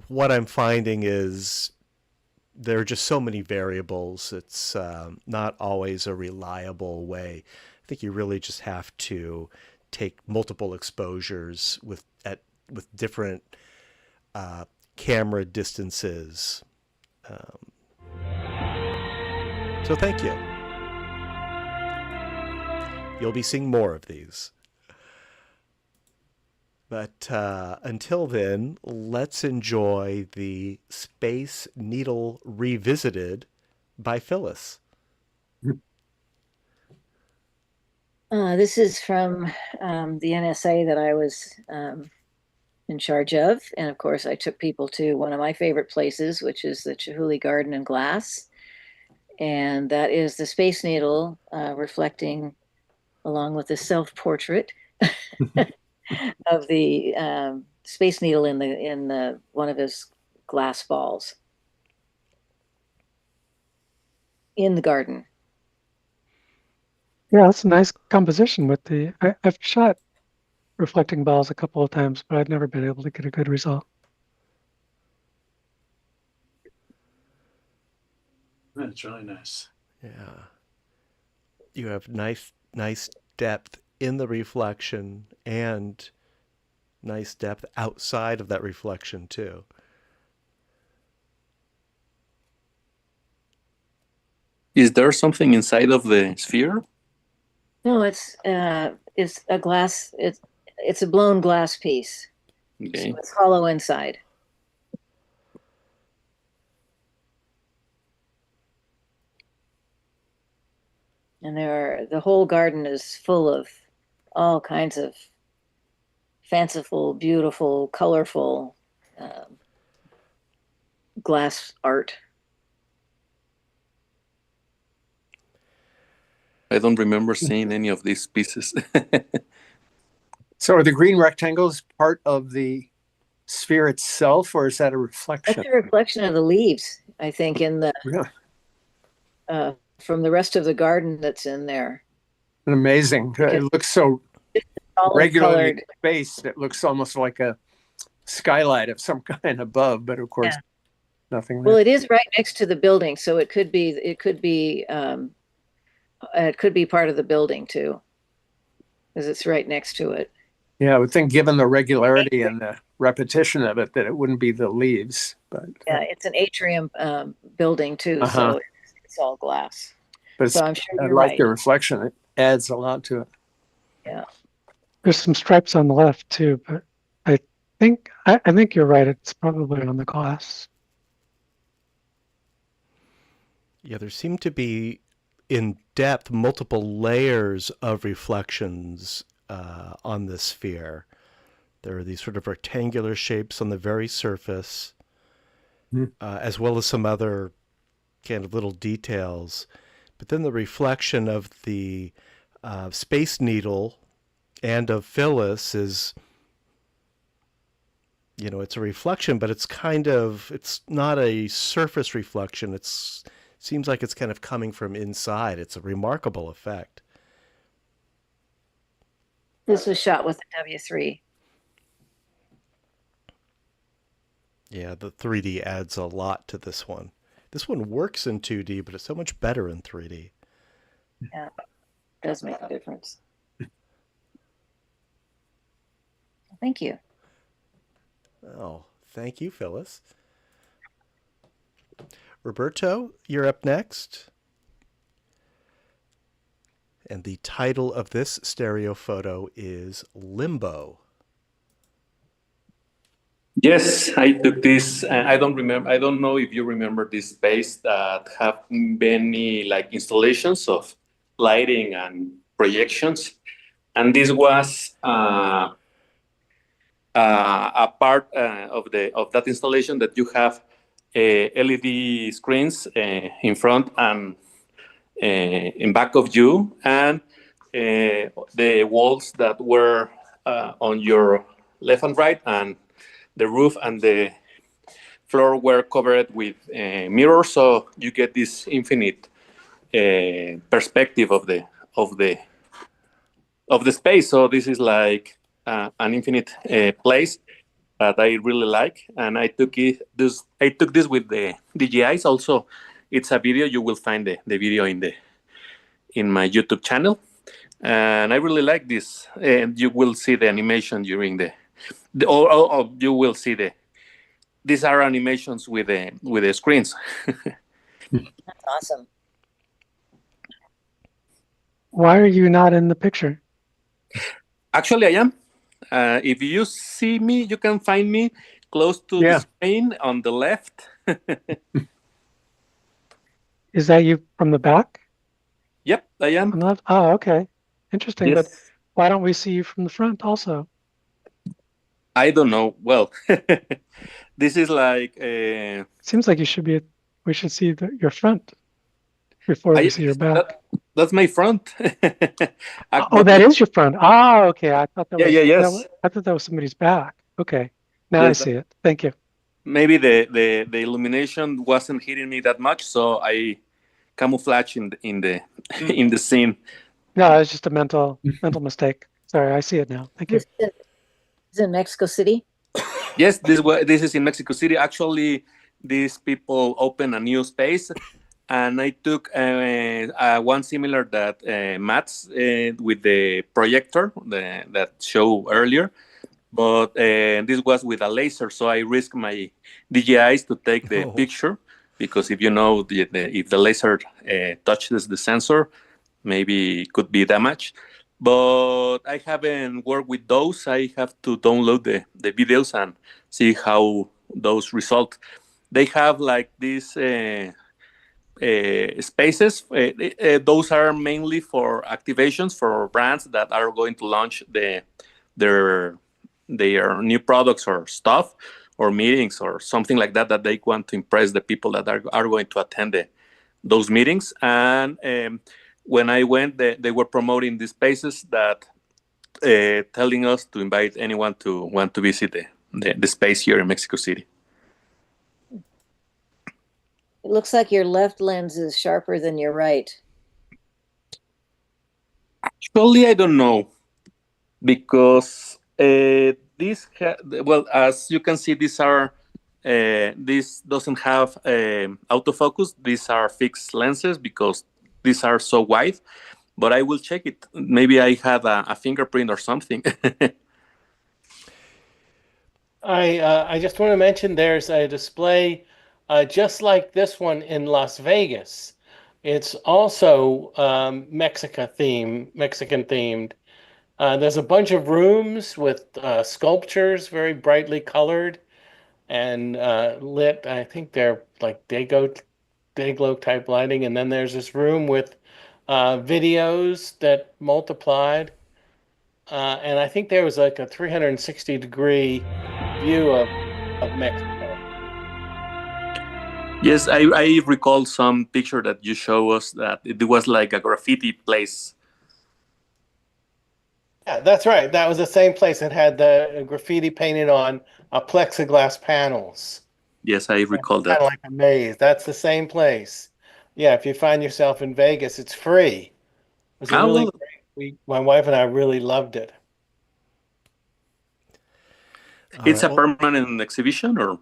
What I'm finding is there are just so many variables. It's not always a reliable way. I think you really just have to take multiple exposures with different camera distances. So thank you. You'll be seeing more of these. But until then, let's enjoy the Space Needle Revisited by Phyllis. This is from the NSA that I was in charge of. And of course, I took people to one of my favorite places, which is the Chihuly Garden and Glass. And that is the Space Needle reflecting along with the self-portrait of the Space Needle in the one of his glass balls in the garden. Yeah, that's a nice composition with I've shot reflecting balls a couple of times, but I've never been able to get a good result. That's really nice. Yeah. You have nice depth in the reflection and nice depth outside of that reflection too. Is there something inside of the sphere? No, it's a glass. It's a blown glass piece. Okay. So it's hollow inside. And the whole garden is full of all kinds of fanciful, beautiful, colorful glass art. I don't remember seeing any of these pieces. So are the green rectangles part of the sphere itself, or is that a reflection? That's a reflection of the leaves, I think, in the from the rest of the garden that's in there. Amazing. It looks so regularly spaced. It looks almost like a skylight of some kind above, but of course, nothing there. Well, it is right next to the building, so it could be part of the building too, because it's right next to it. Yeah, I would think, given the regularity and the repetition of it, that it wouldn't be the leaves. But yeah, it's an atrium building too, so it's all glass. But so I'm sure I you're like right. the reflection; it adds a lot to it. Yeah, there's some stripes on the left too, but I think you're right. It's probably on the glass. Yeah, there seem to be in depth multiple layers of reflections on this sphere. There are these sort of rectangular shapes on the very surface, as well as some other kind of little details. But then the reflection of the Space Needle and of Phyllis is, it's a reflection, but it's not a surface reflection. Seems like it's kind of coming from inside. It's a remarkable effect. this was shot with the W3. Yeah, the 3D adds a lot to this one. This one works in 2D, but it's so much better in 3D. Yeah, it does make a difference. Thank you. Oh, thank you, Phyllis. Roberto, you're up next. And the title of this stereo photo is Limbo. Yes, I took this. I don't know if you remember this space that have many installations of lighting and projections. And this was a part of that installation that you have LED screens in front and in back of you, and the walls that were on your left and right, and the roof and the floor were covered with mirrors, so you get this infinite perspective of the space. So this is like an infinite place. that I really like, and I took this with the DJIs. Also, it's a video. You will find the video in my YouTube channel, and I really like this. And you will see the animation during or you will see these are animations with the screens. That's awesome. Why are you not in the picture? Actually, I am. If you see me, you can find me close to the Yeah. screen on the left. Is that you from the back? Yep, I am. I'm not. Oh, okay. Interesting. But Yes. why don't we see you from the front also? I don't know. Well, this is like Seems like you should be. We should see your front before we see your back. that's my front. Oh, that is your front. Oh, okay. I thought that Yeah, was. yeah, That yes. was, I thought that was somebody's back. Okay. Now I Yes, see it. Thank you. maybe the illumination wasn't hitting me that much, so I camouflage in the in the scene. No, it's just a mental mistake. Sorry, I see it now. Thank you. This is in Mexico City. Yes, this is in Mexico City. Actually, these people open a new space, and I took one similar that Matt's with the projector that show earlier, but this was with a laser, so I risked my DJIs to take the picture, because if you know if the laser touches the sensor, maybe it could be damaged. But I haven't worked with those. I have to download the videos and see how those result. They have like these spaces. Those are mainly for activations for brands that are going to launch their new products or stuff, or meetings or something like that they want to impress the people that are going to attend those meetings. And when I went, they were promoting these spaces that telling us to invite anyone to want to visit the space here in Mexico City. It looks like your left lens is sharper than your right. Actually, I don't know, because well, as you can see, these are this doesn't have autofocus. These are fixed lenses because these are so wide. But I will check it. Maybe I had a fingerprint or something. I just want to mention there's a display just like this one in Las Vegas. It's also Mexican themed. There's a bunch of rooms with sculptures, very brightly colored and lit. I think they're like day-glow type lighting. And then there's this room with videos that multiplied. And I think there was like a 360-degree view of Mexico. Yes, I recall some picture that you show us that it was like a graffiti place. Yeah, that's right. That was the same place that had the graffiti painted on plexiglass panels. Yes, I recall Kind that. of like a maze. That's the same place. Yeah, if you find yourself in Vegas, it's free. It was really great. My wife and I really loved it. It's a permanent exhibition, or?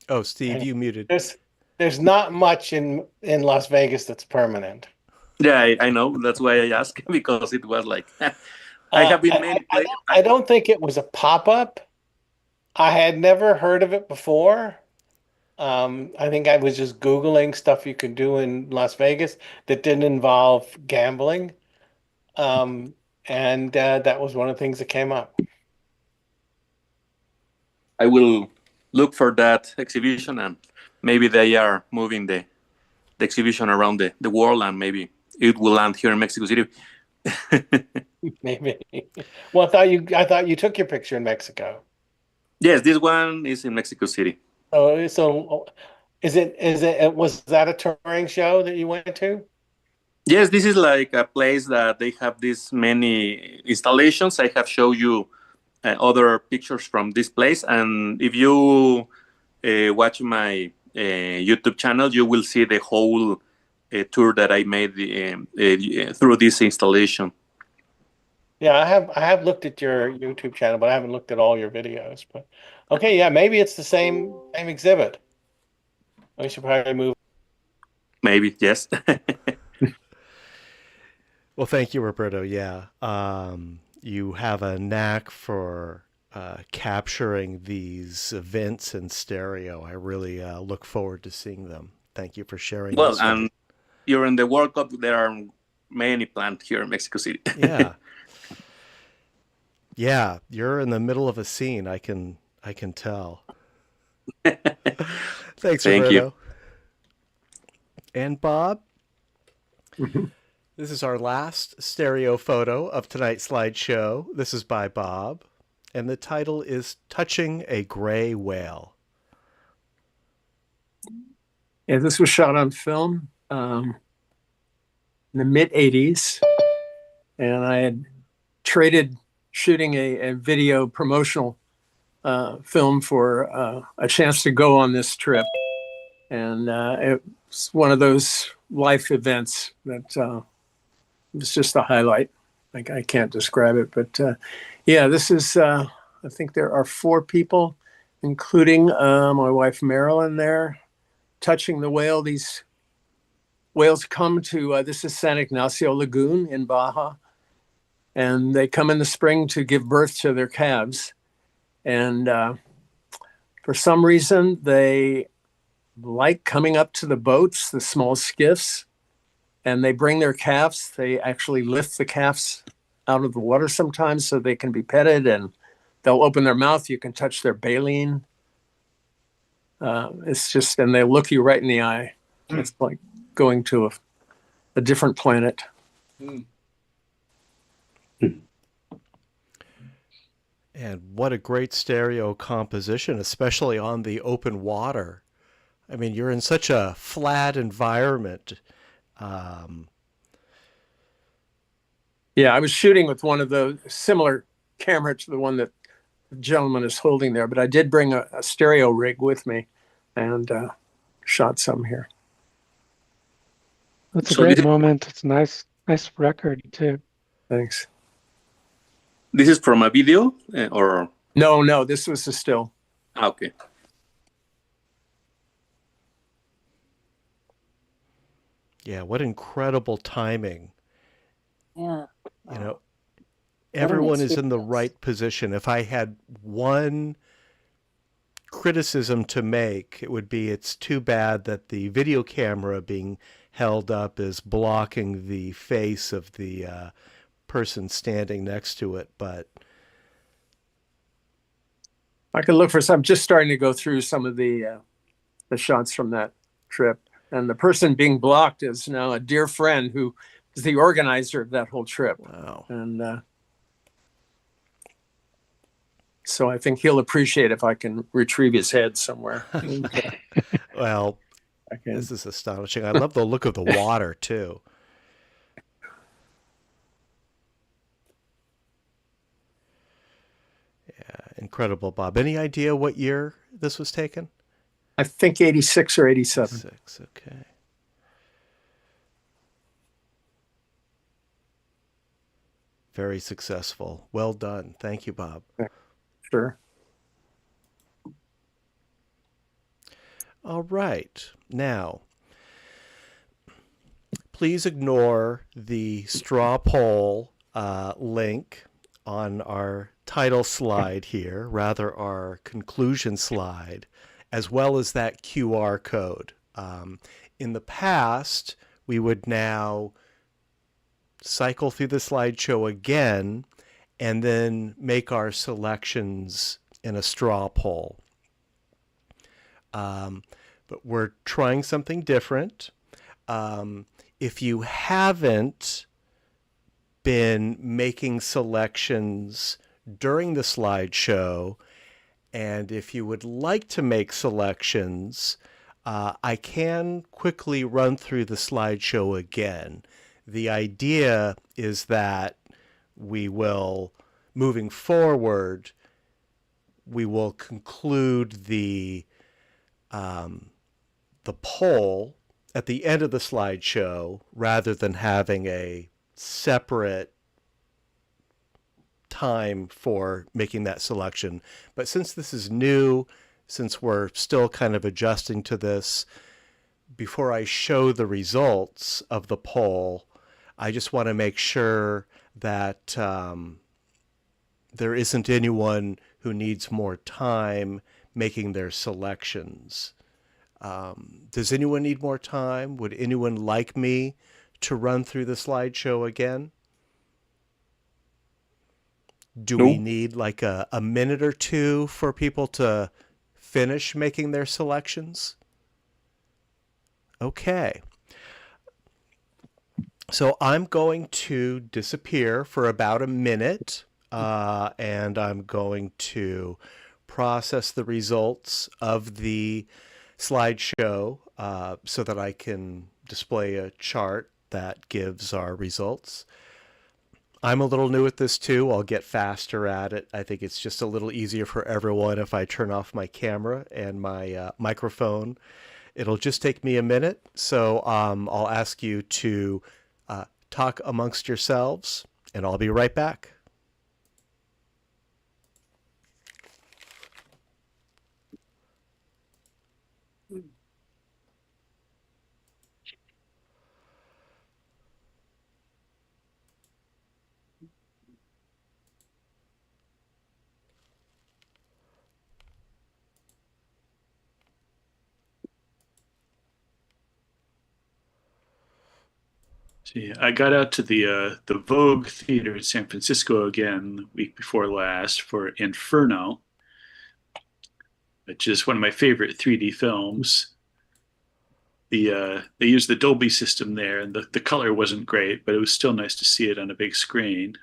Oh, Steve, you muted. There's not much in Las Vegas that's permanent. Yeah, I know. That's why I asked, because it was like I have been many places. I don't think it was a pop-up. I had never heard of it before. I think I was just Googling stuff you could do in Las Vegas that didn't involve gambling. And that was one of the things that came up. I will look for that exhibition, and maybe they are moving the exhibition around the world, and maybe it will land here in Mexico City. Maybe. Well, I thought you took your picture in Mexico. Yes, this one is in Mexico City. So was that a touring show that you went to? Yes, this is like a place that they have this many installations. I have shown you other pictures from this place, and if you watch my YouTube channel, you will see the whole tour that I made through this installation. Yeah, I have looked at your YouTube channel, but I haven't looked at all your videos. But okay, yeah, maybe it's the same exhibit. We should probably move. Maybe, yes. Well, thank you, Roberto. Yeah. You have a knack for capturing these events in stereo. I really look forward to seeing them. Thank you for sharing Well, this one. and during the World Cup, there are many planned here in Mexico City. Yeah. Yeah, you're in the middle of a scene. I can tell. Thanks, Thank Roberto. you. And Bob, Mhm. this is our last stereo photo of tonight's slideshow. This is by Bob, and the title is Touching a Gray Whale. Yeah, this was shot on film in the mid 80s. And I had traded shooting a video promotional film for a chance to go on this trip. And it's one of those life events that was just a highlight. I can't describe it, but yeah, this is, I think there are 4 people, including my wife Marilyn there, touching the whale. These whales come to, this is San Ignacio Lagoon in Baja, and they come in the spring to give birth to their calves. And for some reason, they like coming up to the boats, the small skiffs, and they bring their calves. They actually lift the calves out of the water sometimes so they can be petted, and they'll open their mouth. You can touch their baleen. It's just, and they look you right in the eye. It's like going to a different planet. And what a great stereo composition, especially on the open water. I mean, you're in such a flat environment. Yeah, I was shooting with one of those similar camera to the one that the gentleman is holding there, but I did bring a stereo rig with me and shot some here. That's a So great this- moment. It's a nice record too. Thanks. This is from a video or? No, this was a still. Okay. Yeah, what incredible timing. Yeah. You know, an everyone is in the experience. right position. If I had one criticism to make, it would be it's too bad that the video camera being held up is blocking the face of the person standing next to it. But I could look for some. Just starting to go through some of the shots from that trip, and the person being blocked is now a dear friend who is the organizer of that whole trip. wow. And so I think he'll appreciate if I can retrieve his head somewhere. Well, I can. this is astonishing. I love the look of the water too. Yeah, incredible, Bob. Any idea what year this was taken? I think 86 or 87. 6, okay. Very successful. Well done. Thank you, Bob. Sure. All right. Now, please ignore the straw poll link on our title slide here, rather our conclusion slide, as well as that QR code. In the past, we would now cycle through the slideshow again and then make our selections in a straw poll. But we're trying something different. If you haven't been making selections during the slideshow, and if you would like to make selections, I can quickly run through the slideshow again. The idea is that we will, moving forward, we will conclude the poll at the end of the slideshow rather than having a separate time for making that selection. But since this is new, since we're still kind of adjusting to this, before I show the results of the poll, I just want to make sure that there isn't anyone who needs more time making their selections. Does anyone need more time? Would anyone like me to run through the slideshow again? Do we need like a minute or two for people to finish making their selections? Okay. So I'm going to disappear for about a minute, and I'm going to process the results of the slideshow so that I can display a chart that gives our results. I'm a little new at this too. I'll get faster at it. I think it's just a little easier for everyone if I turn off my camera and my microphone. It'll just take me a minute, so I'll ask you to talk amongst yourselves, and I'll be right back. See, I got out to the Vogue Theater in San Francisco again the week before last for Inferno, which is one of my favorite 3D films. They used the Dolby system there, and the color wasn't great, but it was still nice to see it on a big screen.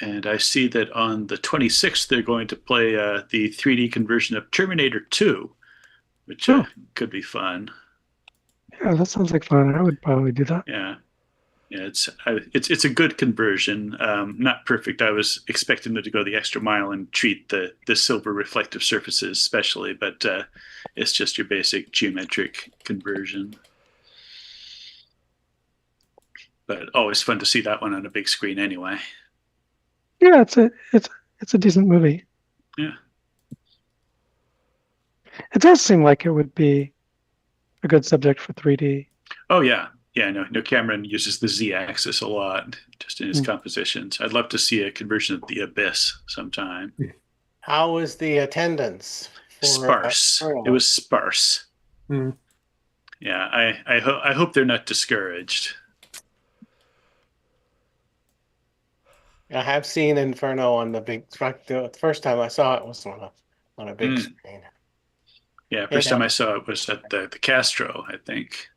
And I see that on the 26th, they're going to play the 3D conversion of Terminator 2, which could be fun. Yeah, that sounds like fun. I would probably do that. Yeah, it's a good conversion. Not perfect. I was expecting them to go the extra mile and treat the silver reflective surfaces specially, but it's just your basic geometric conversion. But always fun to see that one on a big screen anyway. Yeah, it's a decent movie. Yeah. It does seem like it would be a good subject for 3D. Oh yeah. Yeah, no, Cameron uses the Z-axis a lot just in his compositions. I'd love to see a conversion of The Abyss sometime. How was the attendance? Sparse. It was sparse. Yeah, I hope they're not discouraged. I have seen Inferno on the big. The first time I saw it was on a big screen. Yeah, first time I saw it was at the Castro, I think.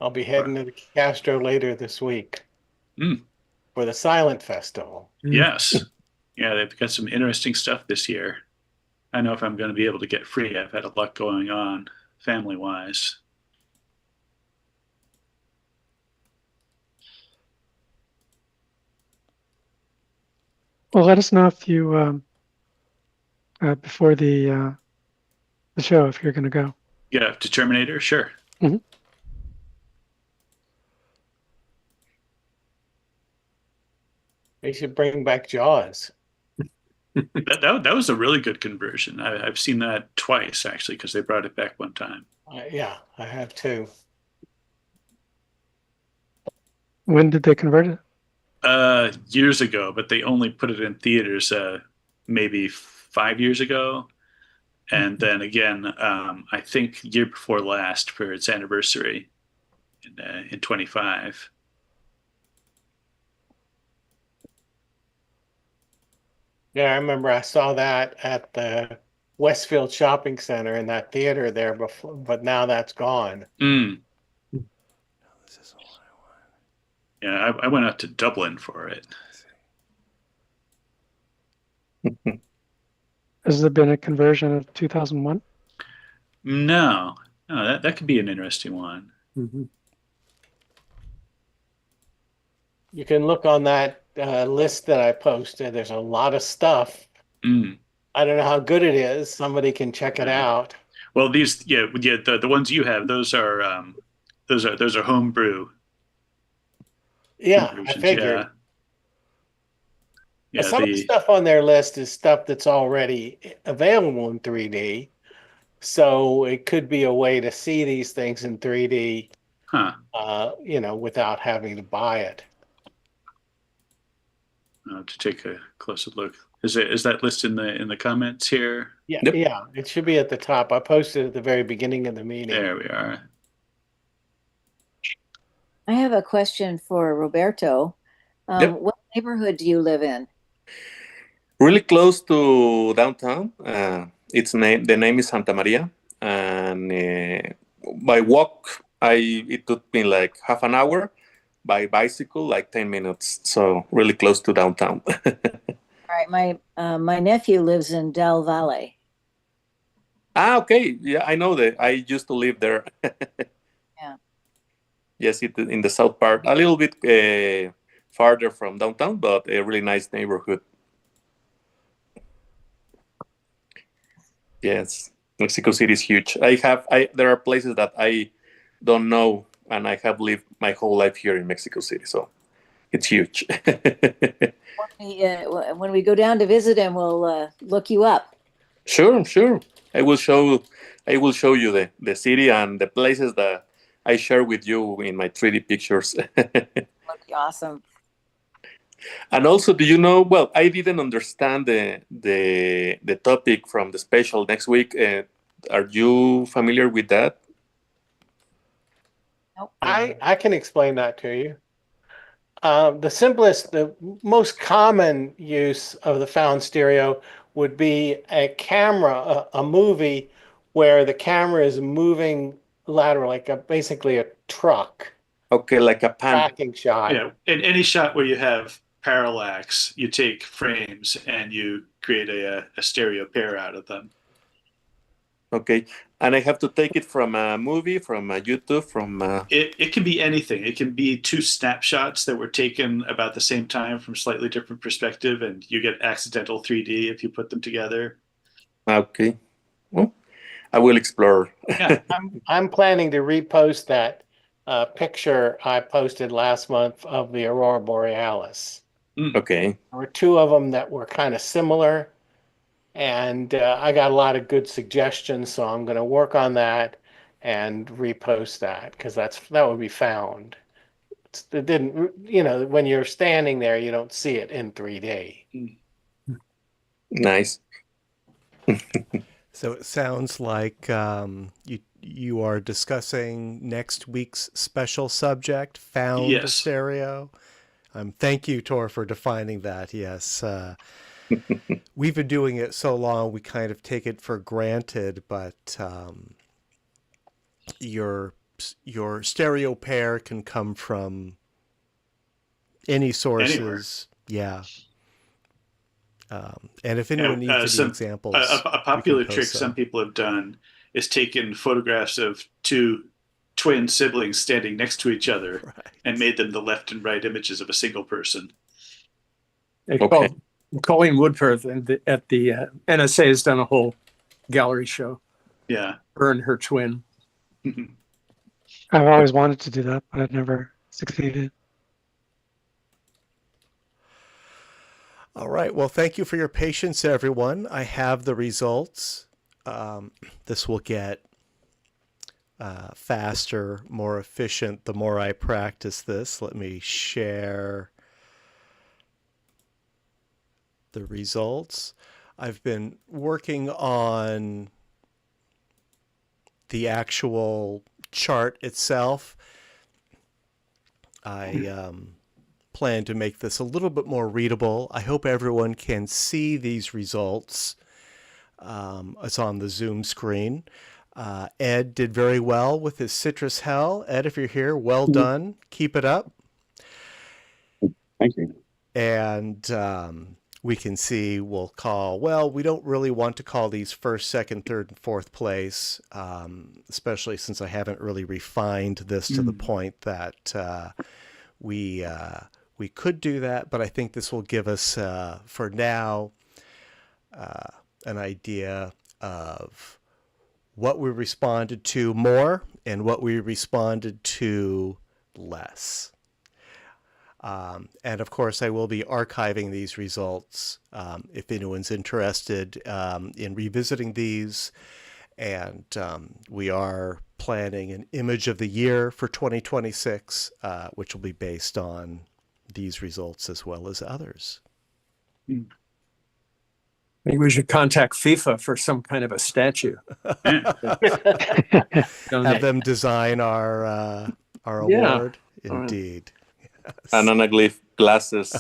I'll be heading to the Castro later this week for the Silent Festival. Yes. Yeah, they've got some interesting stuff this year. I know if I'm going to be able to get free. I've had a lot going on family-wise. Well, let us know if you before the show if you're going to go. Yeah, to Terminator, sure. They should bring back Jaws. that was a really good conversion. I've seen that twice actually because they brought it back one time. Yeah, I have too. When did they convert it? Years ago, but they only put it in theaters maybe 5 years ago. And then again, I think year before last for its anniversary in 25. Yeah, I remember I saw that at the Westfield Shopping Center in that theater there before, but now that's gone. Yeah, I went out to Dublin for it. Has there been a conversion of 2001? No, that could be an interesting one. You can look on that list that I posted. There's a lot of stuff. I don't know how good it is. Somebody can check it out. Well, the ones you have, those are those are homebrew Yeah, I conversions. figured. Yeah. Some of the stuff on their list is stuff that's already available in 3D. So it could be a way to see these things in 3D, without having to buy it. To take a closer look. Is that listed in the comments here? Yeah, Yep. yeah, it should be at the top. I posted at the very beginning of the meeting. There we are. I have a question for Roberto. Yep. What neighborhood do you live in? Really close to downtown. The name is Santa Maria, and by walk, it took me like half an hour. By bicycle, like 10 minutes. So really close to downtown. All right, my nephew lives in Del Valle. Okay. Yeah, I know that. I used to live there. Yeah. Yes, in the south part, a little bit farther from downtown, but a really nice neighborhood. Yes, Mexico City is huge. There are places that I don't know, and I have lived my whole life here in Mexico City, so it's huge. When we go down to visit him, we'll look you up. Sure. I will show you the city and the places that I share with you in my 3D pictures. That'd be awesome. And also, do you know? Well, I didn't understand the topic from the special next week. Are you familiar with that? Nope. I can explain that to you. The most common use of the found stereo would be a camera, a movie where the camera is moving laterally, like basically a truck. Okay, like a pan. Tracking shot. Yeah, in any shot where you have parallax, you take frames and you create a stereo pair out of them. Okay, and I have to take it from a movie, from a YouTube, from. It can be anything. It can be two snapshots that were taken about the same time from slightly different perspective, and you get accidental 3D if you put them together. Okay, well, I will explore. Yeah, I'm planning to repost that picture I posted last month of the Aurora Borealis. Okay. There were two of them that were kind of similar, and I got a lot of good suggestions, so I'm going to work on that and repost that because that would be found. It didn't, when you're standing there, you don't see it in 3D. Nice. So it sounds like you are discussing next week's special subject, found stereo. Thank you, Tor, for defining that. Yes. We've been doing it so long, we kind of take it for granted, but your stereo pair can come from any sources. Anywhere. Yeah. And if anyone needs any examples, a popular trick some people have done is taken photographs of two twin siblings standing next to each other and made them the left and right images of a single person. Colleen Woodforth at the NSA has done a whole gallery show. Yeah. Her and her twin. I've always wanted to do that, but I've never succeeded. All right. Well, thank you for your patience, everyone. I have the results. This will get faster, more efficient the more I practice this. Let me share the results. I've been working on the actual chart itself. I plan to make this a little bit more readable. I hope everyone can see these results. It's on the Zoom screen. Ed did very well with his citrus hell. Ed, if you're here, well done. Keep it up. Thank you. And we can see we don't really want to call these first, second, third, and fourth place, especially since I haven't really refined this to the point that we could do that. But I think this will give us, for now, an idea of what we responded to more and what we responded to, less. And of course, I will be archiving these results if anyone's interested in revisiting these. And we are planning an image of the year for 2026, which will be based on these results as well as others. Maybe we should contact FIFA for some kind of a statue. Have them design our award. Indeed. Anaglyph glasses,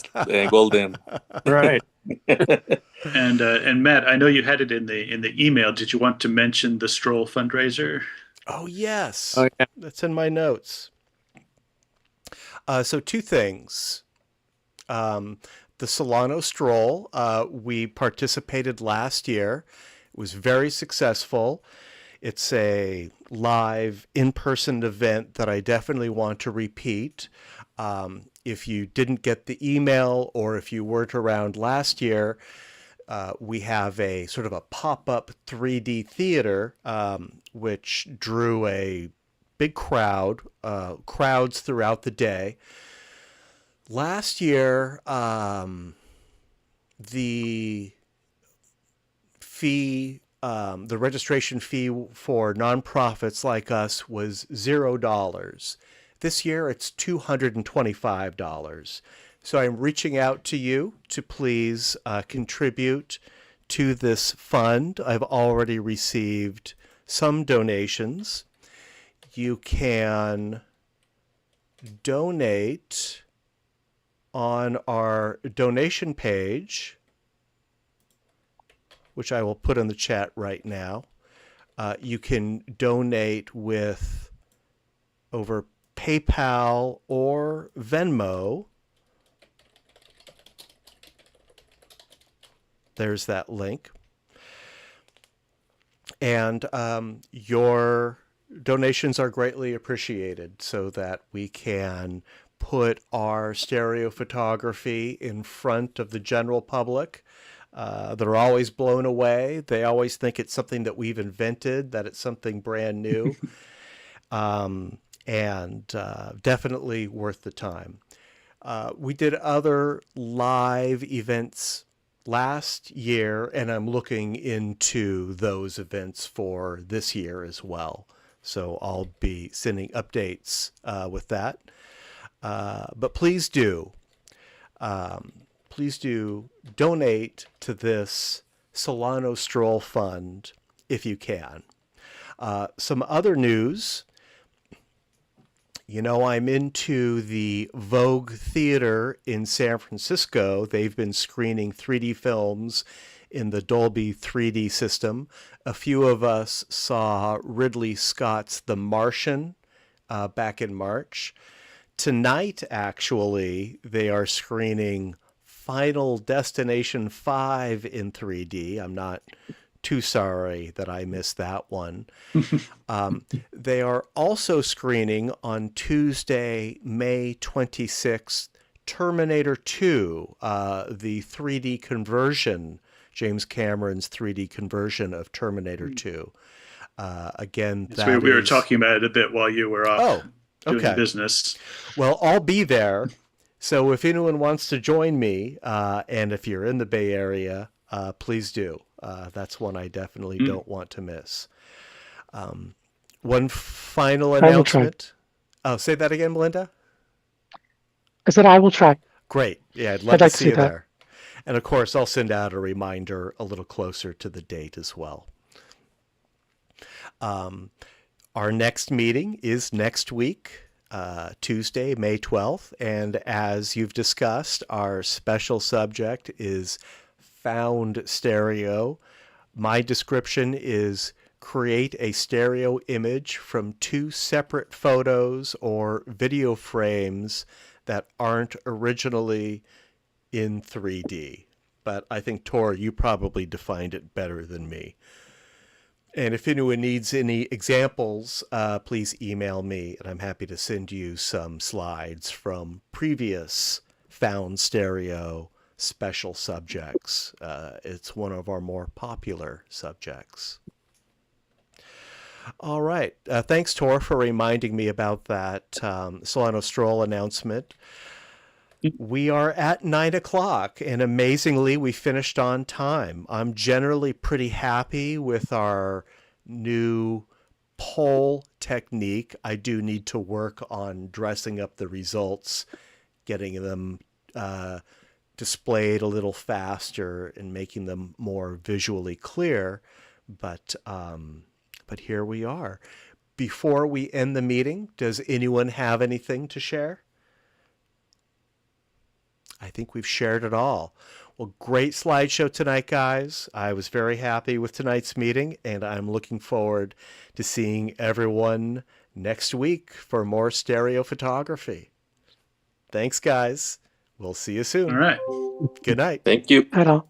golden. Right. And Matt, I know you had it in the email. Did you want to mention the Stroll fundraiser? Oh, yes. Oh, yeah. That's in my notes. So two things. The Solano Stroll, we participated last year. It was very successful. It's a live in-person event that I definitely want to repeat. If you didn't get the email or if you weren't around last year, we have a sort of a pop-up 3D theater, which drew a big crowds throughout the day. Last year, the fee, the registration fee for nonprofits like us was $0. This year, it's $225. So I'm reaching out to you to please contribute to this fund. I've already received some donations. You can donate on our donation page, which I will put in the chat right now. You can donate with over PayPal or Venmo. There's that link. And your donations are greatly appreciated so that we can put our stereo photography in front of the general public. They're always blown away. They always think it's something that we've invented, that it's something brand new. And definitely worth the time. We did other live events last year, and I'm looking into those events for this year as well. So I'll be sending updates with that. But please do donate to this Solano Stroll Fund if you can. Some other news. You know, I'm into the Vogue Theater in San Francisco. They've been screening 3D films in the Dolby 3D system. A few of us saw Ridley Scott's The Martian back in March. Tonight, actually, they are screening Final Destination 5 in 3D. I'm not too sorry that I missed that one. They are also screening on Tuesday, May 26th, Terminator 2, the 3D conversion, James Cameron's 3D conversion of Terminator 2. Again, we were talking about it a bit while you were off doing business. Well, I'll be there. So if anyone wants to join me, and if you're in the Bay Area, please do. That's one I definitely don't want to miss. One final announcement. Oh, say that again, Melinda? I said I will try. Great. Yeah, I'd love to see you there. And of course, I'll send out a reminder a little closer to the date as well. Our next meeting is next week, Tuesday, May 12th. And as you've discussed, our special subject is found stereo. My description is create a stereo image from two separate photos or video frames that aren't originally in 3D. But I think, Tor, you probably defined it better than me. And if anyone needs any examples, please email me, and I'm happy to send you some slides from previous found stereo special subjects. It's one of our more popular subjects. All right. Thanks, Tor, for reminding me about that Solano Stroll announcement. We are at 9 o'clock, and amazingly, we finished on time. I'm generally pretty happy with our new poll technique. I do need to work on dressing up the results, getting them displayed a little faster and making them more visually clear. But here we are. Before we end the meeting, does anyone have anything to share? I think we've shared it all. Well, great slideshow tonight, guys. I was very happy with tonight's meeting, and I'm looking forward to seeing everyone next week for more stereo photography. Thanks, guys. We'll see you soon. All right. Good night. Thank you. I don't.